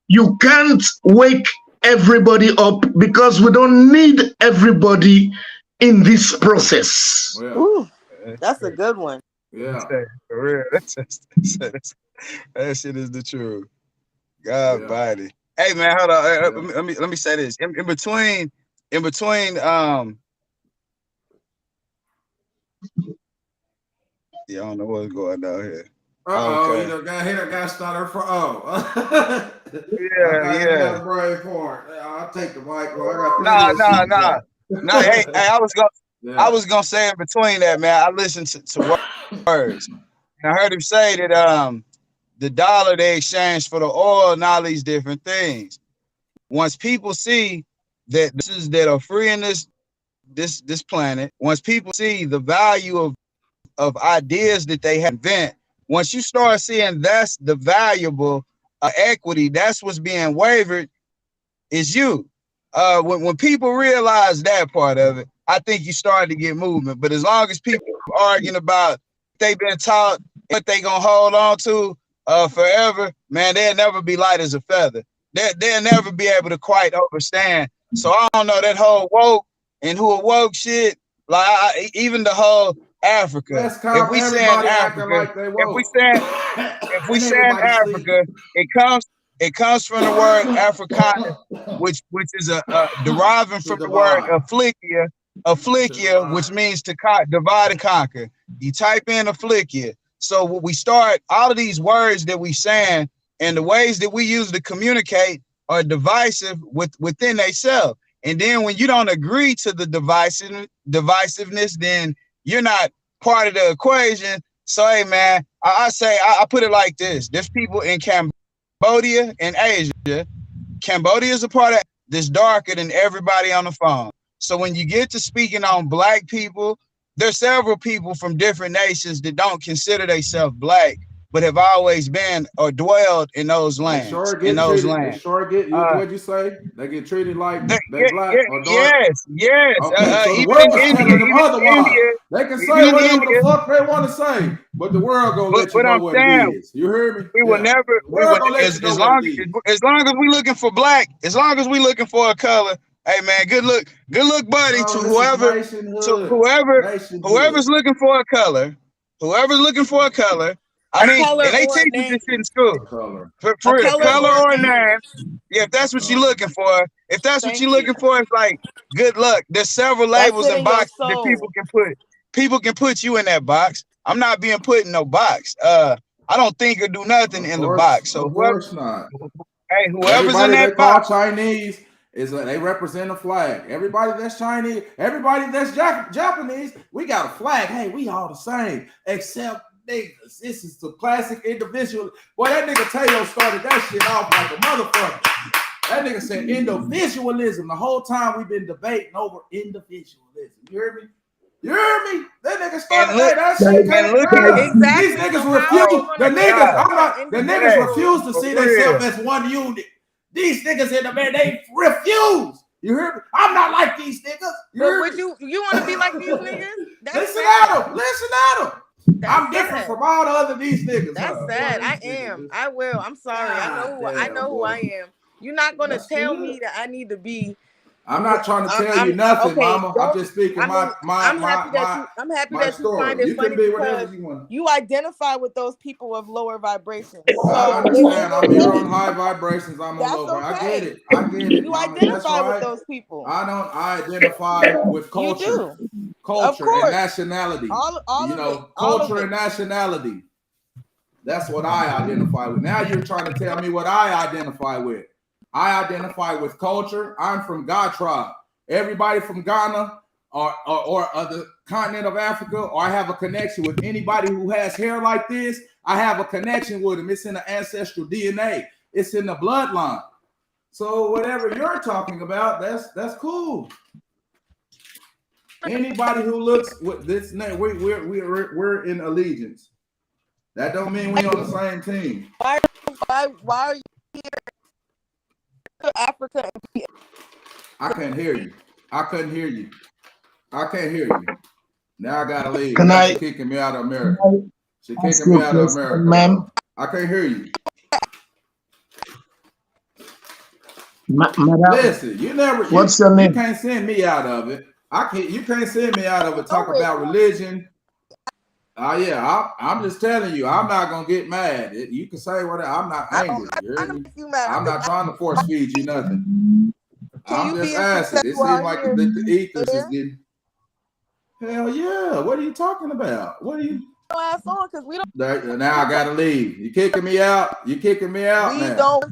You can't wake everybody up because we don't need everybody in this process. Yeah. Ooh, that's a good one. Yeah. For real. That shit is the truth. God Yeah. body. Hey man, hold on. Let me say this. In between yeah, I don't know what's going on here. Uh-oh, Okay. he done got started for Yeah. Brave for it. I'll take the mic. Well, I got No. Hey, I was gonna say in between that, man. I listened to words. And I heard him say that the dollar they exchange for the oil and all these different things. Once people see that that are free in this planet, once people see the value of ideas that they have invent, once you start seeing that's the valuable equity, that's what's being wavered, is you. When people realize that part of it, I think you start to get movement. But as long as people arguing about they've been taught what they gonna hold on to forever, man, they'll never be light as a feather. They'll never be able to quite understand. So I don't know that whole woke and who awoke shit. Like even the whole Africa. If we saying Africa, if we saying Africa, it comes from the word Africana, which is a deriving from the word afflicia, which means to divide and conquer. You type in afflicia. So when we start, all of these words that we saying and the ways that we use to communicate are divisive within themselves. And then when you don't agree to the divisiveness, then you're not part of the equation. So hey man, I say I put it like this: there's people in Cambodia and Asia. Cambodia is a part of that's darker than everybody on the phone. So when you get to speaking on black people, there's several people from different nations that don't consider themselves black, but have always been or dwelled in those lands. What'd you say? They get treated like they black or dark? Yes. Okay, so the world is telling them otherwise. They can say whatever the fuck they want to say, but the world gonna let you know what it is. You heard me? We will never. As long as we looking for black, as long as we looking for a color. Hey man, good look, buddy, to whoever's looking for a color, I mean, and they teach this shit in school. For color or a name. Yeah, if that's what you're looking for, it's like good luck. There's several labels and boxes that people can put you in that box. I'm not being put in no box. I don't think or do nothing in the box. So of course not. Hey, whoever's in that box, Chinese. They represent a flag. Everybody that's Chinese, everybody that's Japanese, we got a flag. Hey, we all the same, except niggas. This is the classic individual. Boy, that nigga Tayo started that shit off like a motherfucker. That nigga said individualism. The whole time we've been debating over individualism. You hear me? You hear me? That nigga started that shit. These niggas refuse. The niggas refuse to see themselves as one unit. These niggas in the man, they refuse. You heard me? I'm not like these niggas. You want to be like these niggas? Listen at them. I'm different from all the other these niggas. That's sad. I am. I will. I'm sorry. I know who I am. You're not gonna tell me that I need to be. I'm not trying to tell you nothing, Mama. I'm just speaking I'm happy that you find it funny because you identify with those people of lower vibrations. So I understand. I'm here on high vibrations. I'm on lower. Okay. I get it. You identify with those people. I identify with culture, and nationality. Culture and nationality. That's what I identify with. Now you're trying to tell me what I identify with. I identify with culture. I'm from God tribe. Everybody from Ghana or the continent of Africa, or I have a connection with anybody who has hair like this. I have a connection with them. It's in the ancestral DNA. It's in the bloodline. So whatever you're talking about, that's cool. Anybody who looks with this name, we're in allegiance. That don't mean we on the same team. Why are you here to Africa? I couldn't hear you. I couldn't hear you. I can't hear you. Now I gotta leave. Can Now I- she kicking me out of America. She ask kicking you me a out of question, America. ma'am? I can't hear you. Madam, Listen, you never. What's you, your name? You can't send me out of it. I can't. You can't send me out of it. Talk wait. about religion. Yeah, I'm just telling you. I'm not gonna get mad. You can say whatever. I'm not angry. You hear me? You mad. I'm not trying to force feed you nothing. I'm you just be asking. It successful seems out like here? the ethers is Yeah. getting. Hell yeah! What are you talking about? What are you? No ass on because we don't. Now I gotta leave. You kicking me out? You kicking me out We now? don't.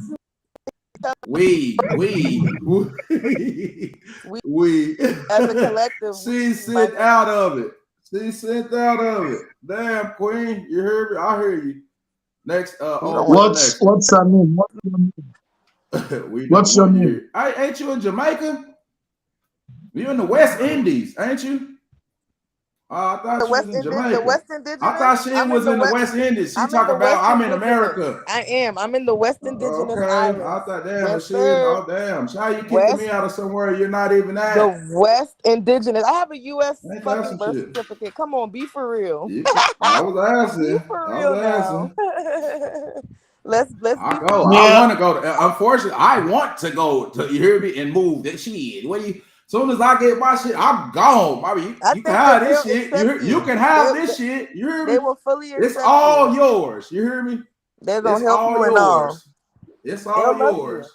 We As a collective, She sent out of it. She sent out of it. Damn, Queen, you heard me? I hear you. Next, What's her name? What's your name? Ain't you in Jamaica? You in the West Indies, ain't you? I thought The she West was in Indies, Jamaica. the West Indigenous. I thought she was in the West Indies. She talk about I'm in America. I am. I'm in the West Indigenous Okay, Islands. I thought damn, Yes, she sir. oh damn. How you kicking me out of somewhere you're not even at? The West Indigenous. I have a U.S. Ain't that fucking some birth shit? certificate. Come on, be for real. I was asking. Be for real now. let's I be go. for real. I want to go. Unfortunately, I want to go to you hear me and move that shit. What do you? Soon as I get my shit, I'm gone. Bobby, you can have this shit. You can have this shit. You hear me? They will fully accept It's all you. yours. You hear me? They're gonna It's help all you and all. yours. It's all They'll love yours.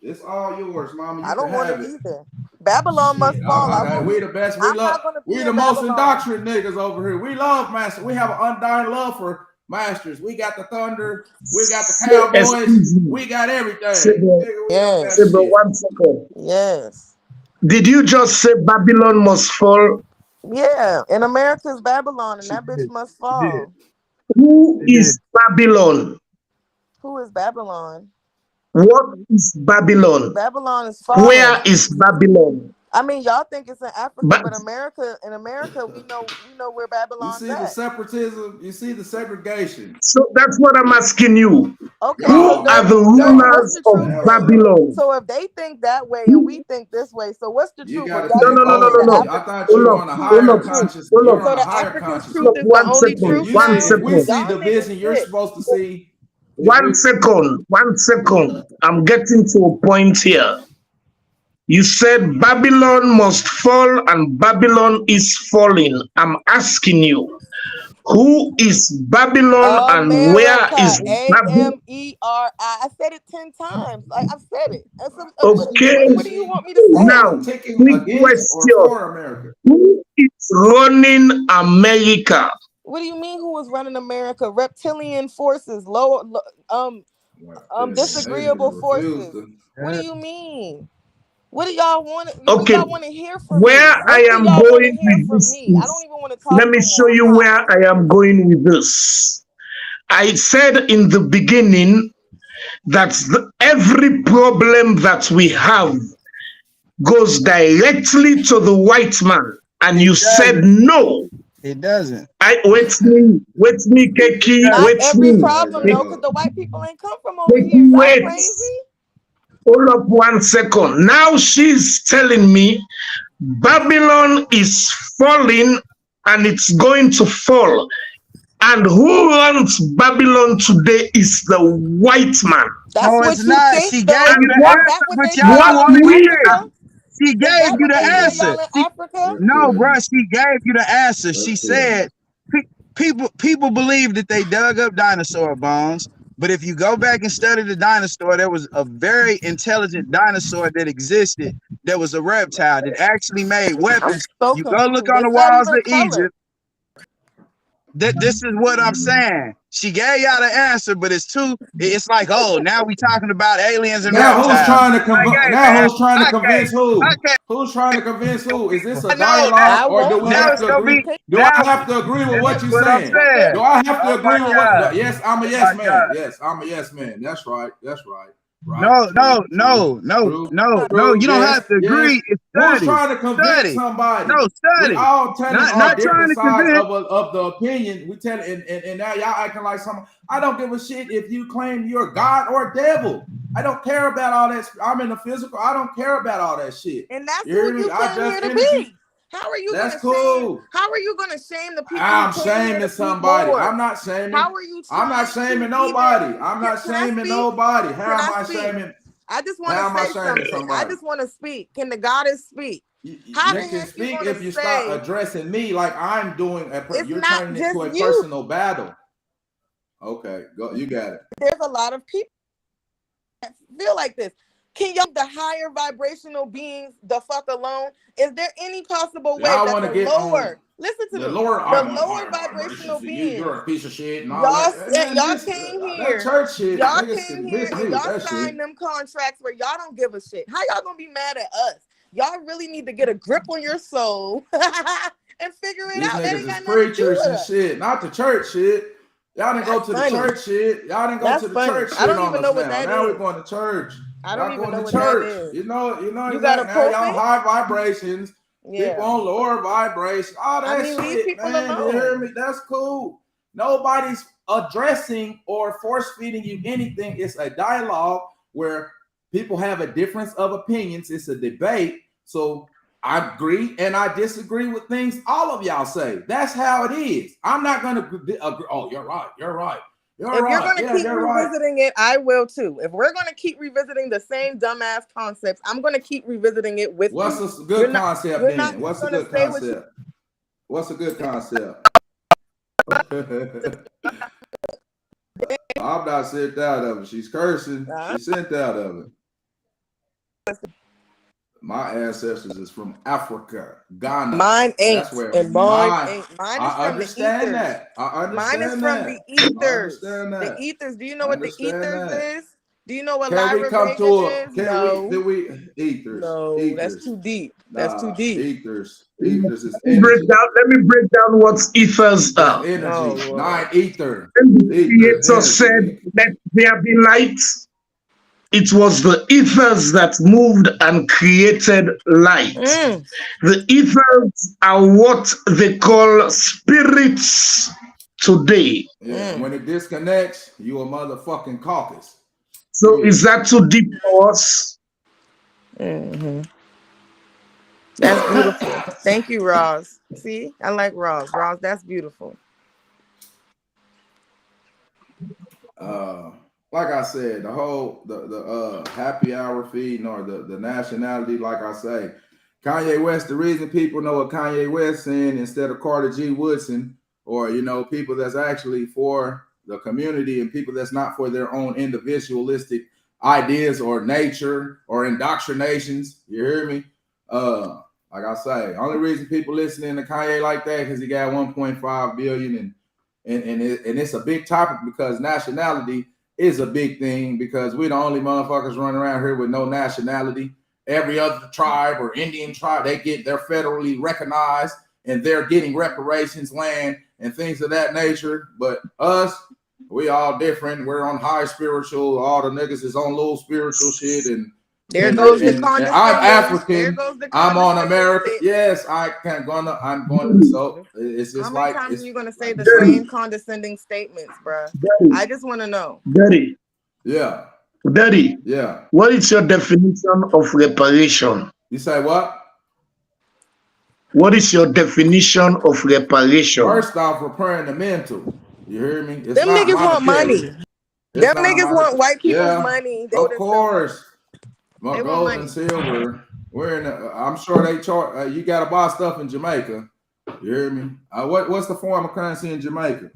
It's all yours, mama. You I don't can want have it it. either. Babylon must fall. We the best. We I'm love. not gonna be We in the most Babylon. indoctrinated niggas over here. We love master. We have an undying love for masters. We got the Thunder. We got the Cowboys. We got everything. Yes. But 1 second. Yes. Did you just say Babylon must fall? Yeah. In America's Babylon, and that bitch must fall. Who is Babylon? Who is Babylon? What is Babylon? Babylon is falling. Where is Babylon? I mean, y'all think it's in Africa, But- but in America, we know where You Babylon's see the at. separatism. You see the segregation. So that's what I'm asking you. Okay. Who so are then- the what's rulers the of truth? Babylon? So if they think that way and we think this way, so what's the You truth? got Would to that No, be no, no, the no, no. African- I thought you were on a higher conscious. hold You're up. on So a the higher African conscious. truth is the One only second, truth. You one see, now? if we see Y'all division, niggas you're sick. supposed to see. 1 second. 1 second. I'm getting to a point here. You said Babylon must fall and Babylon is falling. I'm asking you, who is Babylon and where is Babylon? AMERI. I said it 10 times. I've said it. Okay. What do you want me to say? Now, Taking quick against or question. for America? Who is running America? What do you mean? Who is running America? Reptilian forces, disagreeable forces. What do you mean? What do y'all want? What Okay, do y'all want to hear from where me? I What do am y'all wanna going hear with from this me? I is- don't even want to talk. Let me no show more. you I'm where I am going with this. I said in the beginning that every problem that we have goes directly to the white man. And you said no. It doesn't. Wait me, Keki, Not wait every me. problem though, because the white people ain't come from over here. Is Wait. that crazy? Hold up 1 second. Now she's telling me Babylon is falling and it's going to fall. And who runs Babylon today is the white man. That's No, what it's you not. think. She though. gave you the Is What- that answer, what but they y'all say don't y'all want to in hear it. Africa? She Is gave that you what the they say answer. y'all in Africa? No, bro, she gave you the answer. She That's said people believe that they dug up dinosaur bones, but if you go back and study the dinosaur, there was a very intelligent dinosaur that existed that was a reptile that actually made weapons. So You go look confused. on the It's not walls even of color. Egypt. This is what I'm saying. She gave y'all the answer, but it's like, oh, now we talking about aliens and Now reptiles. who's trying to convince? Like, hey, Now man, who's trying to I convince can't- who? I can't- Who's trying to convince who? Is this a I know, dialogue, or do we now have it's to gonna agree? be- Do now- I have to agree with what That's you're what I'm saying? saying. Do I have to Oh agree my with what? God. Yes, I'm a Oh yes my man. God. Yes, I'm a yes man. That's right. That's right. Right. No, True. no, no, no, True. no, no. True. You don't Yes. have to Yes. agree. It's Who's study. trying to convince Study. somebody? No, We study. all telling Not our trying different to sides convince. of the opinion. We tell and now y'all acting like something. I don't give a shit if you claim you're God or devil. I don't care about all that. I'm in the physical. I don't care about all that shit. And that's You hear who me? you I came here just to energy. be. How are you That's gonna shame? cool. How are you gonna shame the people I'm who came here shaming to somebody. be more? I'm not shaming. How are you I'm not trying shaming to nobody. even? I'm not Can I shaming speak? nobody. How Can am I I speak? shaming? I just want How to am I say shaming something. I somebody? just want to speak. Can the goddess speak? You How the can heck you speak gonna if you stop say addressing me like I'm doing. it's You're not turning it just to a you? personal battle. Okay, go. You got it. There's a lot of people that feel like this. Can y'all, the higher vibrational beings, the fuck alone? Is there any possible way Y'all that want the to get on lower, listen to the me, lower. the I want lower higher vibration vibrational for you. beings, You're a piece of shit and all y'all that. said Man, y'all this came that here, church shit. y'all Niggas came can here miss me and with y'all that signed shit. them contracts where y'all don't give a shit. How y'all gonna be mad at us? Y'all really need to get a grip on your soul and figure it These out. That niggas ain't is got nothing to do preachers with and us. shit, not the church shit. Y'all didn't go That's to the funny. church shit. Y'all didn't go That's to the funny. church I shit don't on even us know what now. that Now we're is. going to church. I don't Y'all even going know to what that church. is. You know You got exactly. a Now y'all pulpit? high vibrations. Yeah. People on lower vibration. All I that mean, leave shit, people man. You hear alone. me? That's cool. Nobody's addressing or force feeding you anything. It's a dialogue where people have a difference of opinions. It's a debate. So I agree and I disagree with things all of y'all say. That's how it is. I'm not going to agree. Oh, you're right. You're right. You're If right. you're going to keep you're right. revisiting it, I will too. If we're going to keep revisiting the same dumbass concepts, I'm going to keep revisiting it with What's you. a good concept You're then? not What's a going to good say what you. concept? What's a good concept? I'm not sent out of it. She's cursing. She's sent out of it. My ancestors is from Africa, Ghana. Mine ain't. That's where And mine ain't. Mine is I from understand the ethers. that. I understand Mine is that. from the ethers. I understand that. The ethers. Do you know I what the understand ethers that. is? Do you know what Can we Lyra come Vega to a? is? Can we? Do we? Ethers. No, Ethers. that's too deep. That's too deep. Ethers. Ethers is Let energy. me break down what ethers That's are. energy. Oh, Nine ether. When the Ether. Creator said, "Let there be light," it was the ethers that moved and created light. The ethers are what they call spirits today. Yeah. When it disconnects, you a motherfucking caucus. So is that too deep for us? Mm-hmm. That's beautiful. Thank you, Roz. See, I like Roz. Roz, that's beautiful. Like I said, the whole the happy hour feeding or the nationality, like I say, Kanye West, the reason people know what Kanye West saying instead of Carter G. Woodson, or people that's actually for the community and people that's not for their own individualistic ideas or nature or indoctrinations. You hear me? Like I say, only reason people listening to Kanye like that because he got 1.5 billion and it's a big topic because nationality is a big thing because we're the only motherfuckers running around here with no nationality. Every other tribe or Indian tribe, they're federally recognized and they're getting reparations, land, and things of that nature. But us, we all different. We're on high spiritual. All the niggas is on low spiritual shit. And there goes the and condescending. I'm African. There goes the I'm on America. shit. Yes, I'm going to. So it's just how many like times are you gonna say like the same condescending statements, bruh? I just want to know. Daddy. Yeah. Daddy. Yeah. What is your definition of reparation? You say what? What is your definition of reparation? First off, repairing the mental. You hear me? It's Them not niggas want money. Them niggas want white people's money. Of course. They Gold want money. and silver. We're in. I'm sure they charge. You got to buy stuff in Jamaica. You hear me? What's the form of currency in Jamaica?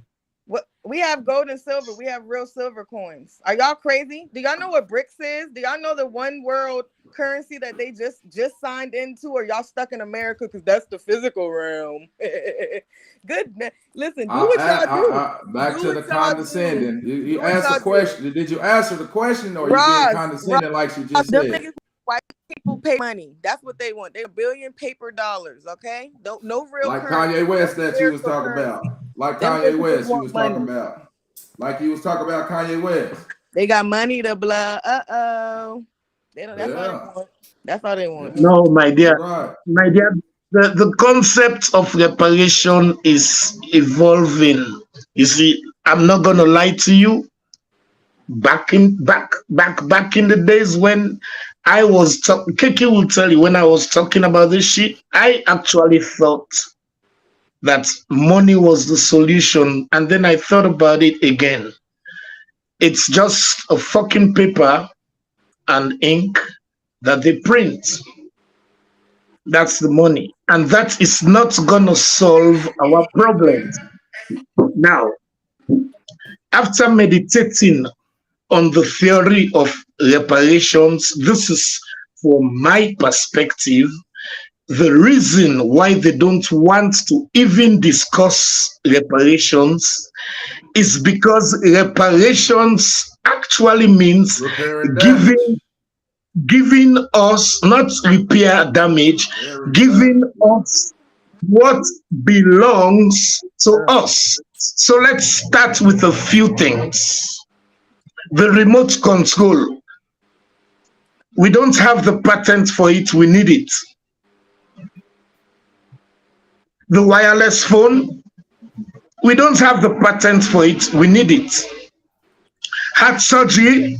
What we have gold and silver. We have real silver coins. Are y'all crazy? Do y'all know what BRICS is? Do y'all know the one world currency that they just signed into? Or y'all stuck in America because that's the physical realm? Good. Listen, do what y'all do. Back to the condescending. You answer the question. Did you answer the question or you being condescending like you just said? White people pay money. That's what they want. They're $1 billion paper dollars. Okay, no real. Like Kanye West that you was talking about. Like Kanye West you was talking about. Like you was talking about Kanye West. They got money to blow. They don't. That's all they Yeah. want. That's all they want. No, my dear, Right. my dear, the concept of reparation is evolving. You see, I'm not gonna lie to you. Back in the days when I was talking, Kiki will tell you, when I was talking about this shit, I actually thought that money was the solution, and then I thought about it again. It's just a fucking paper and ink that they print. That's the money, and that is not gonna solve our problems. Now, after meditating on the theory of reparations, this is, from my perspective, the reason why they don't want to even discuss reparations is because reparations actually means Repairing damage. giving us, not repair damage, Yeah, repair. giving us what belongs to us. So let's start with a few things. The remote control. We don't have the patent for it, we need it. The wireless phone, we don't have the patent for it, we need it. Heart surgery,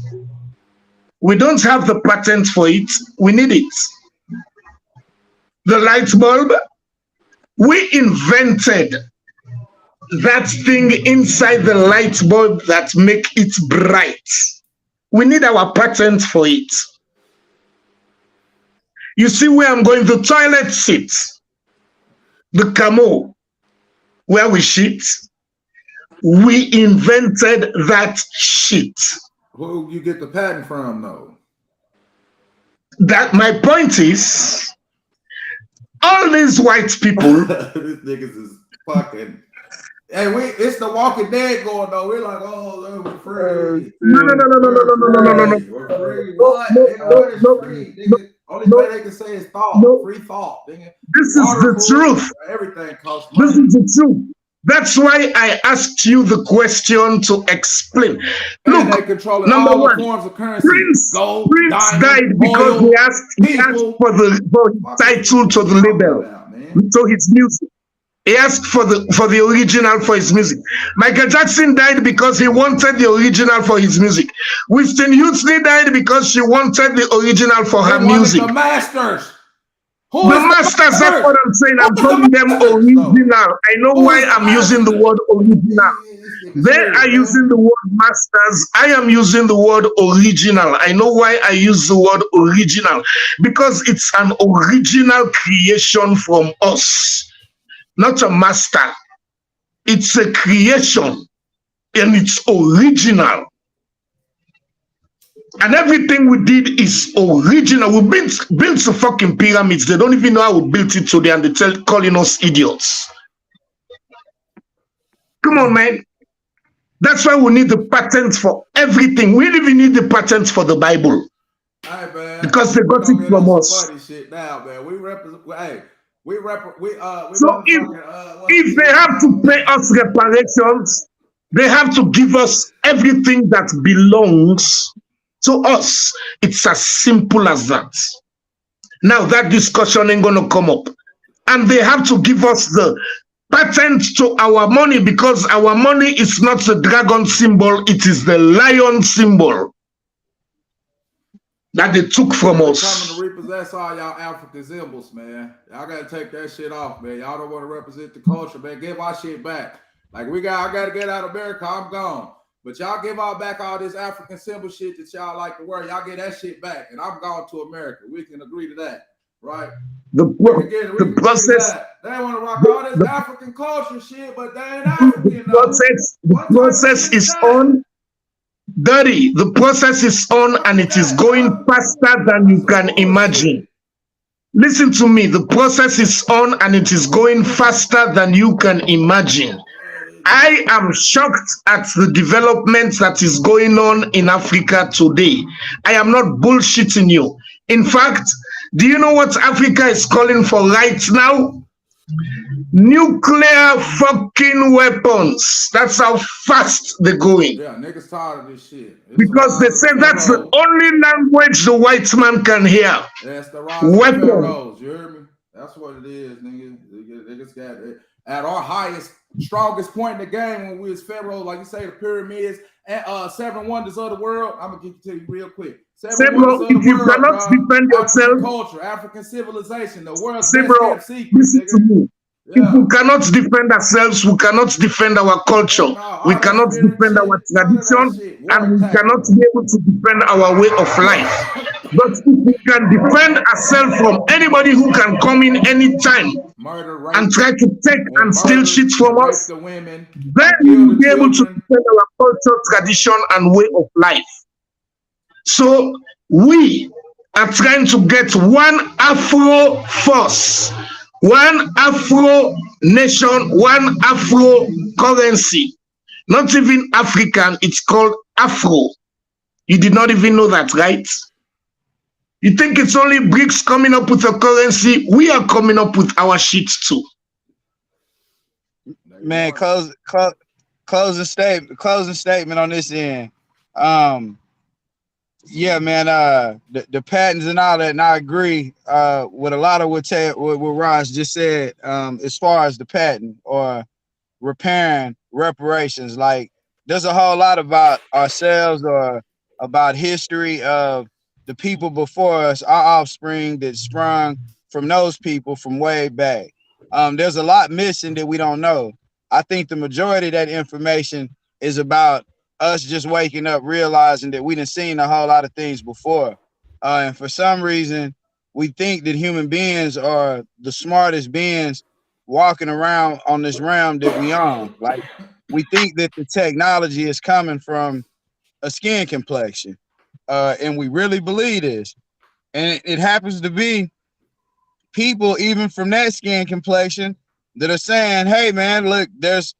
we don't have the patent for it, we need it. The light bulb, we invented that thing inside the light bulb that make it bright. We need our patent for it. You see where I'm going? The toilet seat, the camo, where we shit, we invented that shit. Who you get the patent from, though? That my point is, all these white people. These niggas is fucking. Hey, it's the Walking Dead going though. We're like, oh, we're free. No. We're free. What? What is free? Nigga, only thing they can say is thought. Free thought. Nigga. This is the truth. Everything costs money. This is the truth. That's why I asked you the question to explain. And Look, they controlling number all one, the forms of currency. Prince Diamond, died because oil, he asked for the title to the label, to his music. He asked for the original for his music. Michael Jackson died because he wanted the original for his music. Winston Houston died because she wanted the original for her music. The masters. The masters, that's what I'm saying. I'm calling them original. I know why I'm using the word original. They are using the word masters. I am using the word original. I know why I use the word original. Because it's an original creation from us. Not a master. It's a creation. And it's original. And everything we did is original. We built the fucking pyramids. They don't even know how we built it today, and they're calling us idiots. Come on, man. That's why we need the patents for everything. We even need the patents for the Bible. Hey, man. Because they got it from us. Funny shit now, man. We represent. Hey, so if they have to pay us reparations, they have to give us everything that belongs to us. It's as simple as that. Now that discussion ain't gonna come up. And they have to give us the patent to our money, because our money is not the dragon symbol, it is the lion symbol that they took from us. Coming to repossess all y'all African symbols, man. Y'all gotta take that shit off, man. Y'all don't want to represent the culture, man. Give our shit back. Like I gotta get out of America, I'm gone. But y'all give all back all this African symbol shit that y'all like to wear. Y'all get that shit back, and I'm going to America. We can agree to that, right? The process. They want to rock all this African culture shit, but they ain't African. The process is on. Dirty. The process is on, and it is going faster than you can imagine. Listen to me. The process is on, and it is going faster than you can imagine. I am shocked at the development that is going on in Africa today. I am not bullshitting you. In fact, do you know what Africa is calling for right now? Nuclear fucking weapons. That's how fast they're going. Yeah, niggas tired of this shit. It's Because they say that's the only language the white man can hear. That's the rise of Weapon. pharaohs. You hear me? That's what it is, nigga. Niggas got it. At our highest, strongest point in the game when we was pharaohs, like you say, the pyramids and 7 wonders of the world. I'm gonna get you to you real quick. Sebro, if you cannot defend yourself, African culture, African civilization, the world's Sebro, best kept secret, listen to me. Yeah. If we cannot defend ourselves, we cannot defend our culture, we cannot defend our tradition, and we cannot be able to defend our way of life. But if we can defend ourselves from anybody who can come in anytime and try to take and steal shit from us, then we will be able to defend our culture, tradition, and way of life. So we are trying to get one Afro force, one Afro nation, one Afro currency. Not even African, it's called Afro. You did not even know that, right? You think it's only BRICS coming up with a currency? We are coming up with our shit too. Man, closing statement on this end. Yeah, man, the patents and all that, and I agree with a lot of what Raj just said, as far as the patent or repairing reparations. Like, there's a whole lot about ourselves or about history of the people before us, our offspring that sprung from those people from way back. There's a lot missing that we don't know. I think the majority of that information is about us just waking up, realizing that we done seen a whole lot of things before. And for some reason, we think that human beings are the smartest beings walking around on this realm that we on. Like, we think that the technology is coming from a skin complexion. And we really believe this. And it happens to be people even from that skin complexion that are saying, hey, man, look, there's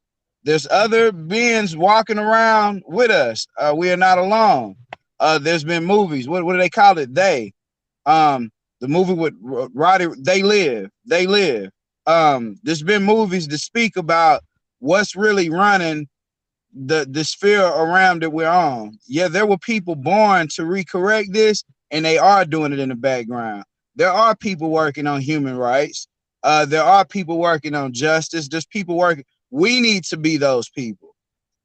other beings walking around with us. We are not alone. There's been movies. What do they call it? The movie with Roddy, They Live. There's been movies that speak about what's really running the sphere around that we're on. Yeah, there were people born to recorrect this, and they are doing it in the background. There are people working on human rights. There are people working on justice. There's people working. We need to be those people.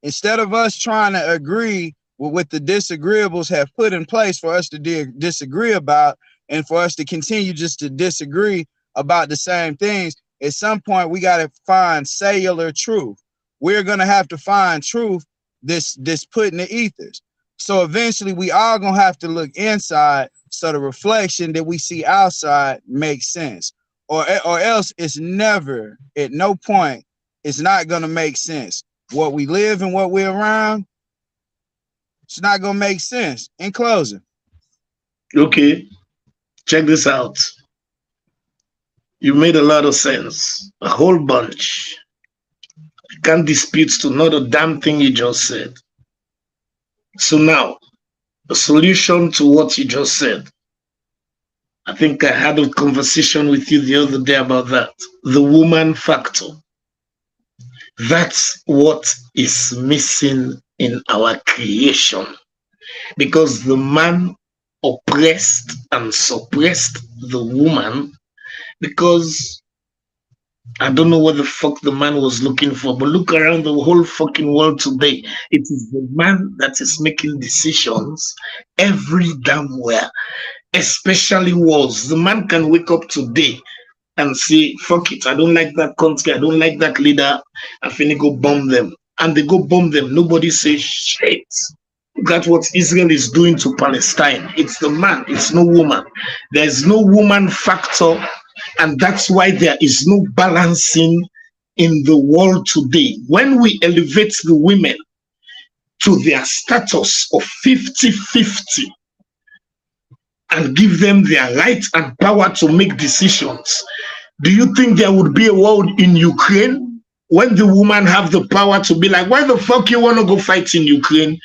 Instead of us trying to agree with what the disagreeables have put in place for us to disagree about, and for us to continue just to disagree about the same things, at some point we got to find cellular truth. We're going to have to find truth this put in the ethers. So eventually we all going to have to look inside so the reflection that we see outside makes sense. Or else it's never, at no point, it's not going to make sense. What we live and what we're around, it's not going to make sense. In closing. Okay, check this out. You made a lot of sense, a whole bunch. I can't dispute to not a damn thing you just said. So now, a solution to what you just said. I think I had a conversation with you the other day about that. The woman factor. That's what is missing in our creation. Because the man oppressed and suppressed the woman, because I don't know what the fuck the man was looking for, but look around the whole fucking world today. It is the man that is making decisions every damn where, especially wars. The man can wake up today and say, fuck it, I don't like that country, I don't like that leader, I'm finna go bomb them. And they go bomb them. Nobody says shit. That's what Israel is doing to Palestine. It's the man, it's no woman. There's no woman factor, and that's why there is no balancing in the world today. When we elevate the women to their status of 50-50 and give them their right and power to make decisions, do you think there would be a world in Ukraine when the woman have the power to be like, why the fuck you want to go fight in Ukraine?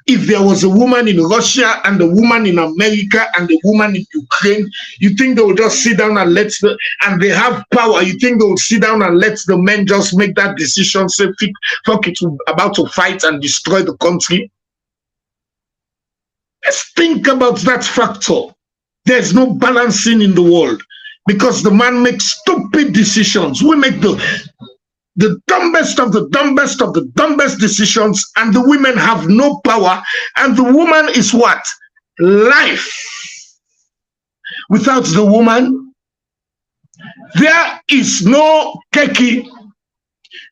if there was a woman in Russia and a woman in America and a woman in Ukraine, you think they will just sit down and and they have power, you think they will sit down and let the men just make that decision, say, fuck it, we're about to fight and destroy the country? Let's think about that factor. There's no balancing in the world because the man makes stupid decisions. We make the dumbest of the dumbest of the dumbest decisions, and the women have no power, and the woman is what? Life. Without the woman, there is no keki,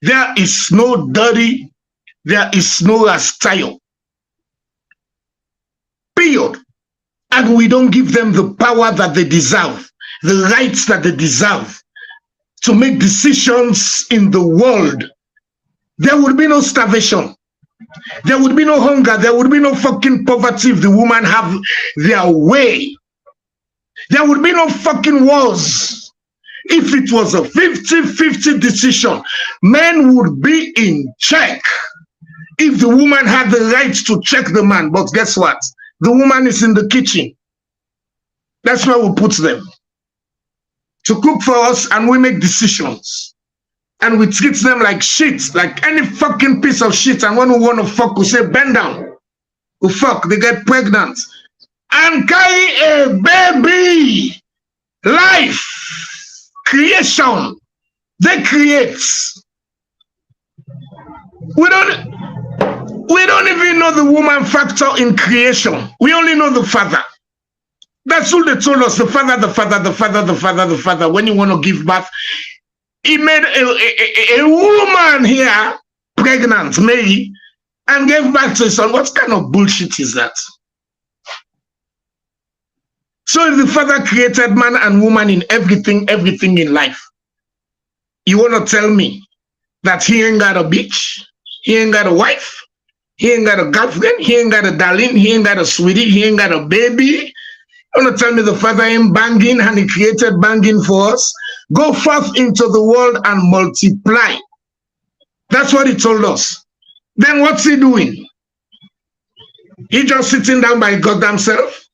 there is no dirty, there is no style. Period. And we don't give them the power that they deserve, the rights that they deserve to make decisions in the world. There would be no starvation. There would be no hunger. There would be no fucking poverty if the women have their way. There would be no fucking wars. If it was a 50-50 decision, men would be in check if the woman had the right to check the man. But guess what? The woman is in the kitchen. That's where we put them. To cook for us, and we make decisions. And we treat them like shit, like any fucking piece of shit. And when we want to fuck, we say, bend down. We fuck, they get pregnant. And carry a baby. Life. Creation. They create. We don't even know the woman factor in creation. We only know the father. That's all they told us. The father, the father, the father, the father, the father. When you want to give birth, he made a woman here pregnant, Mary, and gave birth to his son. What kind of bullshit is that? So if the father created man and woman in everything in life, you want to tell me that he ain't got a bitch, he ain't got a wife, he ain't got a girlfriend, he ain't got a darling, he ain't got a sweetie, he ain't got a baby? You want to tell me the father ain't banging and he created banging for us? Go forth into the world and multiply. That's what he told us. Then what's he doing? He just sitting down by goddamn self?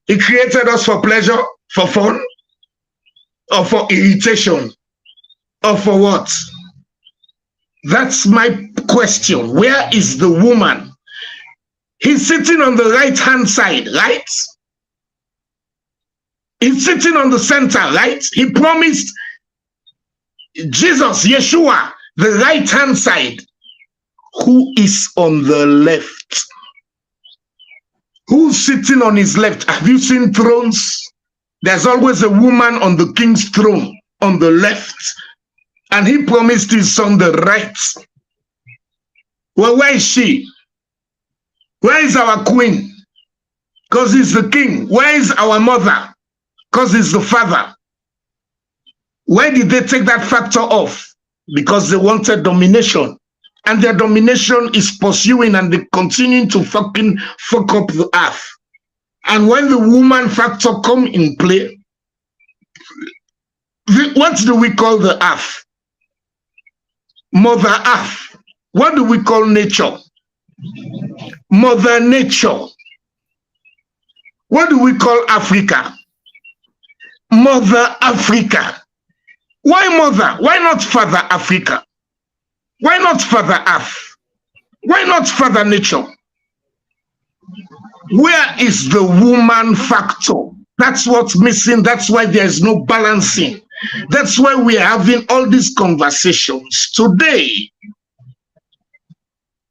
He created us for pleasure, for fun, or for irritation, or for what? That's my question. Where is the woman? He's sitting on the right-hand side, right? He's sitting on the center, right? He promised Jesus, Yeshua, the right-hand side. Who is on the left? Who's sitting on his left? Have you seen thrones? There's always a woman on the king's throne on the left. And he promised his son the right. Well, where is she? Where is our queen? Because he's the king. Where is our mother? Because he's the father. Where did they take that factor off? Because they wanted domination. And their domination is pursuing and they continue to fucking fuck up the earth. And when the woman factor come in play, what do we call the earth? Mother Earth. What do we call nature? Mother Nature. What do we call Africa? Mother Africa. Why mother? Why not Father Africa? Why not Father Earth? Why not Father Nature? Where is the woman factor? That's what's missing. That's why there's no balancing. That's why we're having all these conversations today.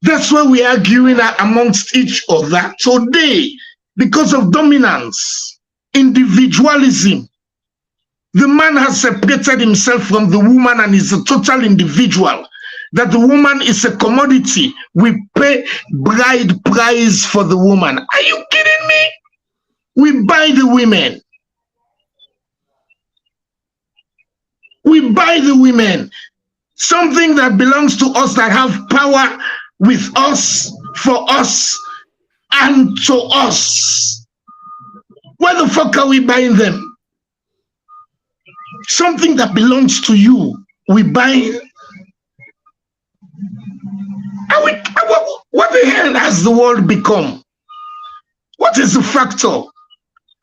That's why we're arguing amongst each other today, because of dominance, individualism. The man has separated himself from the woman and is a total individual. That the woman is a commodity. We pay bride price for the woman. Are you kidding me? We buy the women. We buy the women. Something that belongs to us, that have power with us, for us, and to us. Why the fuck are we buying them? Something that belongs to you, we buy. What the hell has the world become? What is the factor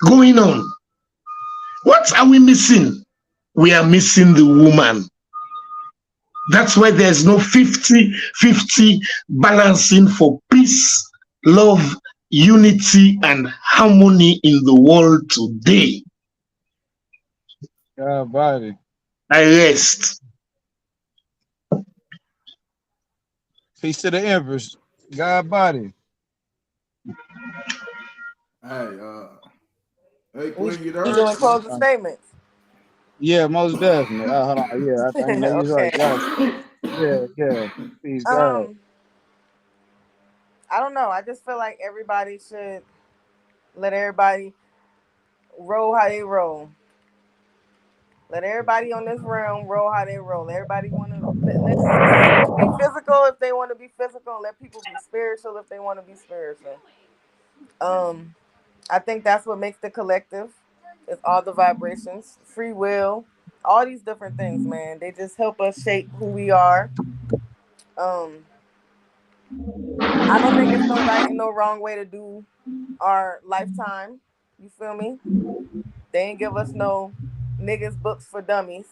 going on? What are we missing? We are missing the woman. That's why there's no 50-50 balancing for peace, love, unity, and harmony in the world today. God body. I rest. Peace to the Empress. God body. Hey, We Quinn, you you there? doing closing statements? Yeah, most definitely. Hold on. Yeah, I think lady's right. Okay. Yeah. Peace, God. I don't know. I just feel like everybody should let everybody roll how they roll. Let everybody on this realm roll how they roll. Everybody want to let people be physical if they want to be physical. Let people be spiritual if they want to be spiritual. I think that's what makes the collective. It's all the vibrations, free will, all these different things, man. They just help us shape who we are. Um, I don't think it's no right and no wrong way to do our lifetime. You feel me? They ain't give us no niggas books for dummies.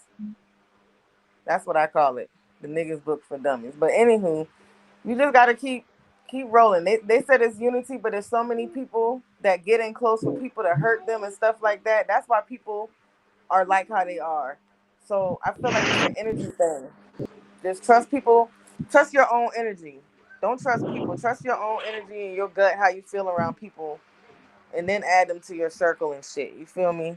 That's what I call it. The niggas book for dummies. But anywho, you just gotta keep rolling. They said it's unity, but there's so many people that get in close with people to hurt them and stuff like that. That's why people are like how they are. So I feel like it's an energy thing. Just trust people, trust your own energy. Don't trust people. Trust your own energy and your gut, how you feel around people, and then add them to your circle and shit. You feel me?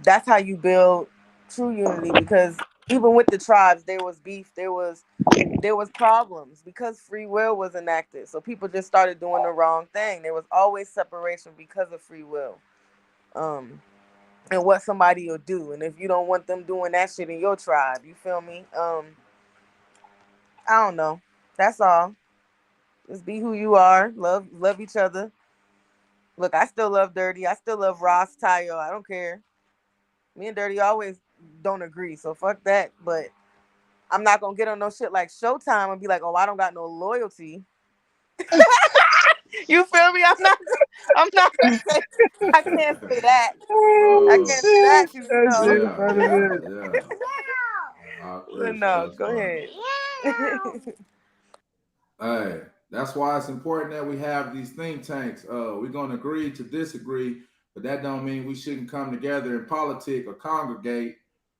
That's how you build true unity, because even with the tribes there was beef, there was problems because free will was enacted, so people just started doing the wrong thing. There was always separation because of free will, and what somebody will do, and if you don't want them doing that shit in your tribe, you feel me? I don't know, that's all. Just be who you are, love each other. Look, I still love Dirty, I still love Ross, Tayo, I don't care. Me and Dirty always don't agree, so fuck that. But I'm not gonna get on no shit like Showtime and be like, oh, I don't got no loyalty. You feel me? I'm not gonna say, I can't say that. I Oh, can't say that because That shit funny, man. yeah. I But appreciate no, that's go fine. ahead. Hey, that's why it's important that we have these think tanks. We're gonna agree to disagree, but that don't mean we shouldn't come together and politic or congregate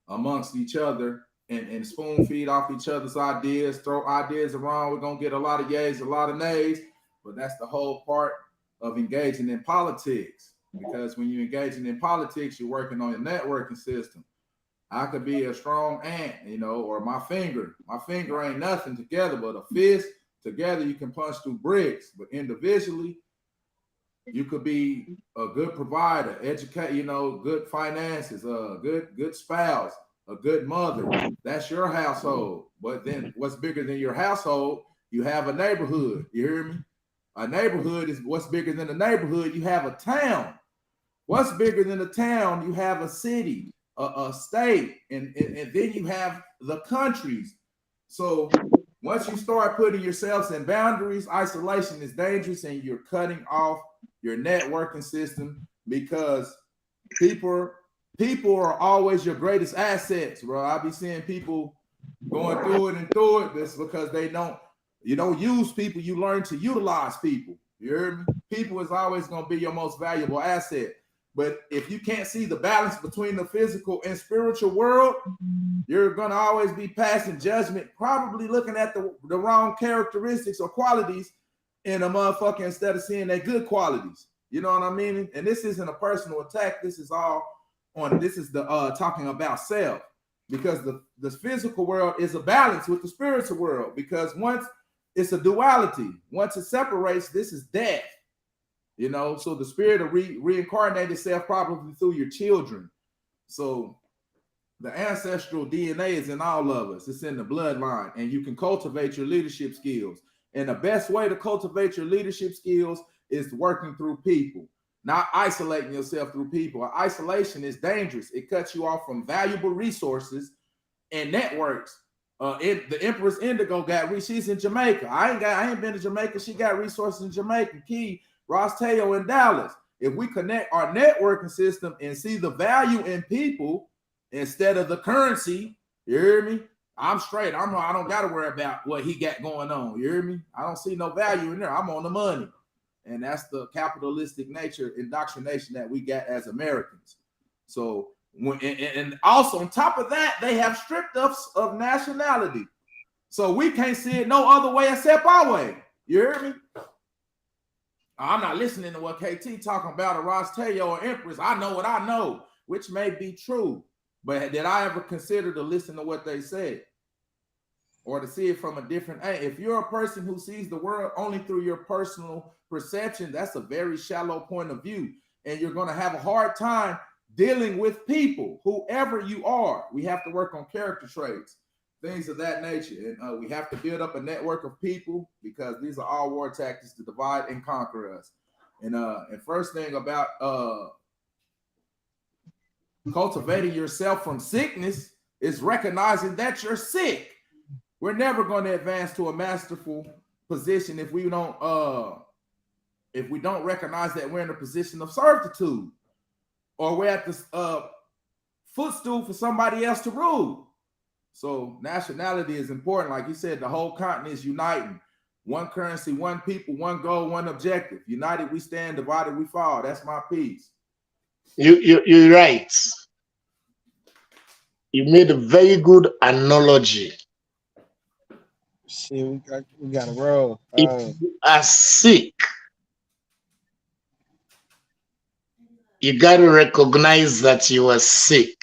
amongst each other and spoon feed off each other's ideas, throw ideas around. We're gonna get a lot of yays, a lot of nays, but that's the whole part of engaging in politics. Because when you're engaging in politics, you're working on your networking system. I could be a strong ant, or my finger. My finger ain't nothing together, but a fist together you can punch through bricks. But individually, you could be a good provider, educate, good finances, a good spouse, a good mother. That's your household. But then what's bigger than your household? You have a neighborhood. You hear me? A neighborhood is what's bigger than a neighborhood. You have a town. What's bigger than a town? You have a city, a state, and then you have the countries. So once you start putting yourselves in boundaries, isolation is dangerous, and you're cutting off your networking system, because people are always your greatest assets, bro. I be seeing people going through it. That's because you don't use people, you learn to utilize people. You hear me? People is always going to be your most valuable asset. But if you can't see the balance between the physical and spiritual world, you're going to always be passing judgment, probably looking at the wrong characteristics or qualities in a motherfucker instead of seeing their good qualities. You know what I mean? And this isn't a personal attack. This is the talking about self, because the physical world is a balance with the spiritual world, because once it's a duality, once it separates, this is death. So the spirit will reincarnate itself probably through your children. So the ancestral DNA is in all of us. It's in the bloodline, and you can cultivate your leadership skills. And the best way to cultivate your leadership skills is working through people, not isolating yourself through people. Isolation is dangerous. It cuts you off from valuable resources and networks The Empress Indigo got she's in Jamaica. I ain't been to Jamaica. She got resources in Jamaica. Key, Ross Teo in Dallas. If we connect our networking system and see the value in people instead of the currency, you hear me? I'm straight. I don't got to worry about what he got going on. You hear me? I don't see no value in there. I'm on the money. And that's the capitalistic nature indoctrination that we got as Americans. So, and also on top of that, they have stripped us of nationality. So we can't see it no other way except our way. You hear me? I'm not listening to what KT talking about or Ross Teo or Empress. I know what I know, which may be true. But did I ever consider to listen to what they said? Or to see it from a different angle? If you're a person who sees the world only through your personal perception, that's a very shallow point of view. And you're going to have a hard time dealing with people, whoever you are. We have to work on character traits, things of that nature. And we have to build up a network of people because these are all war tactics to divide and conquer us. And first thing about cultivating yourself from sickness is recognizing that you're sick. We're never going to advance to a masterful position if we don't recognize that we're in a position of servitude, or we're at the footstool for somebody else to rule. So nationality is important. Like you said, the whole continent is uniting. One currency, one people, one goal, one objective. United we stand, divided we fall. That's my piece. You're right. You made a very good analogy. Shit, we got to roll. If you are sick, you got to recognize that you are sick.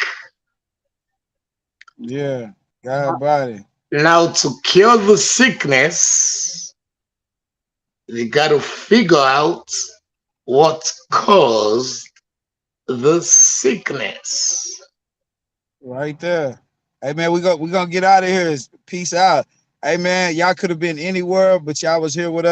Yeah, God body. Now, to cure the sickness, you got to figure out what caused the sickness. Right there. Hey man, we're gonna get out of here. Peace out. Hey man, y'all could have been anywhere, but y'all was here with us.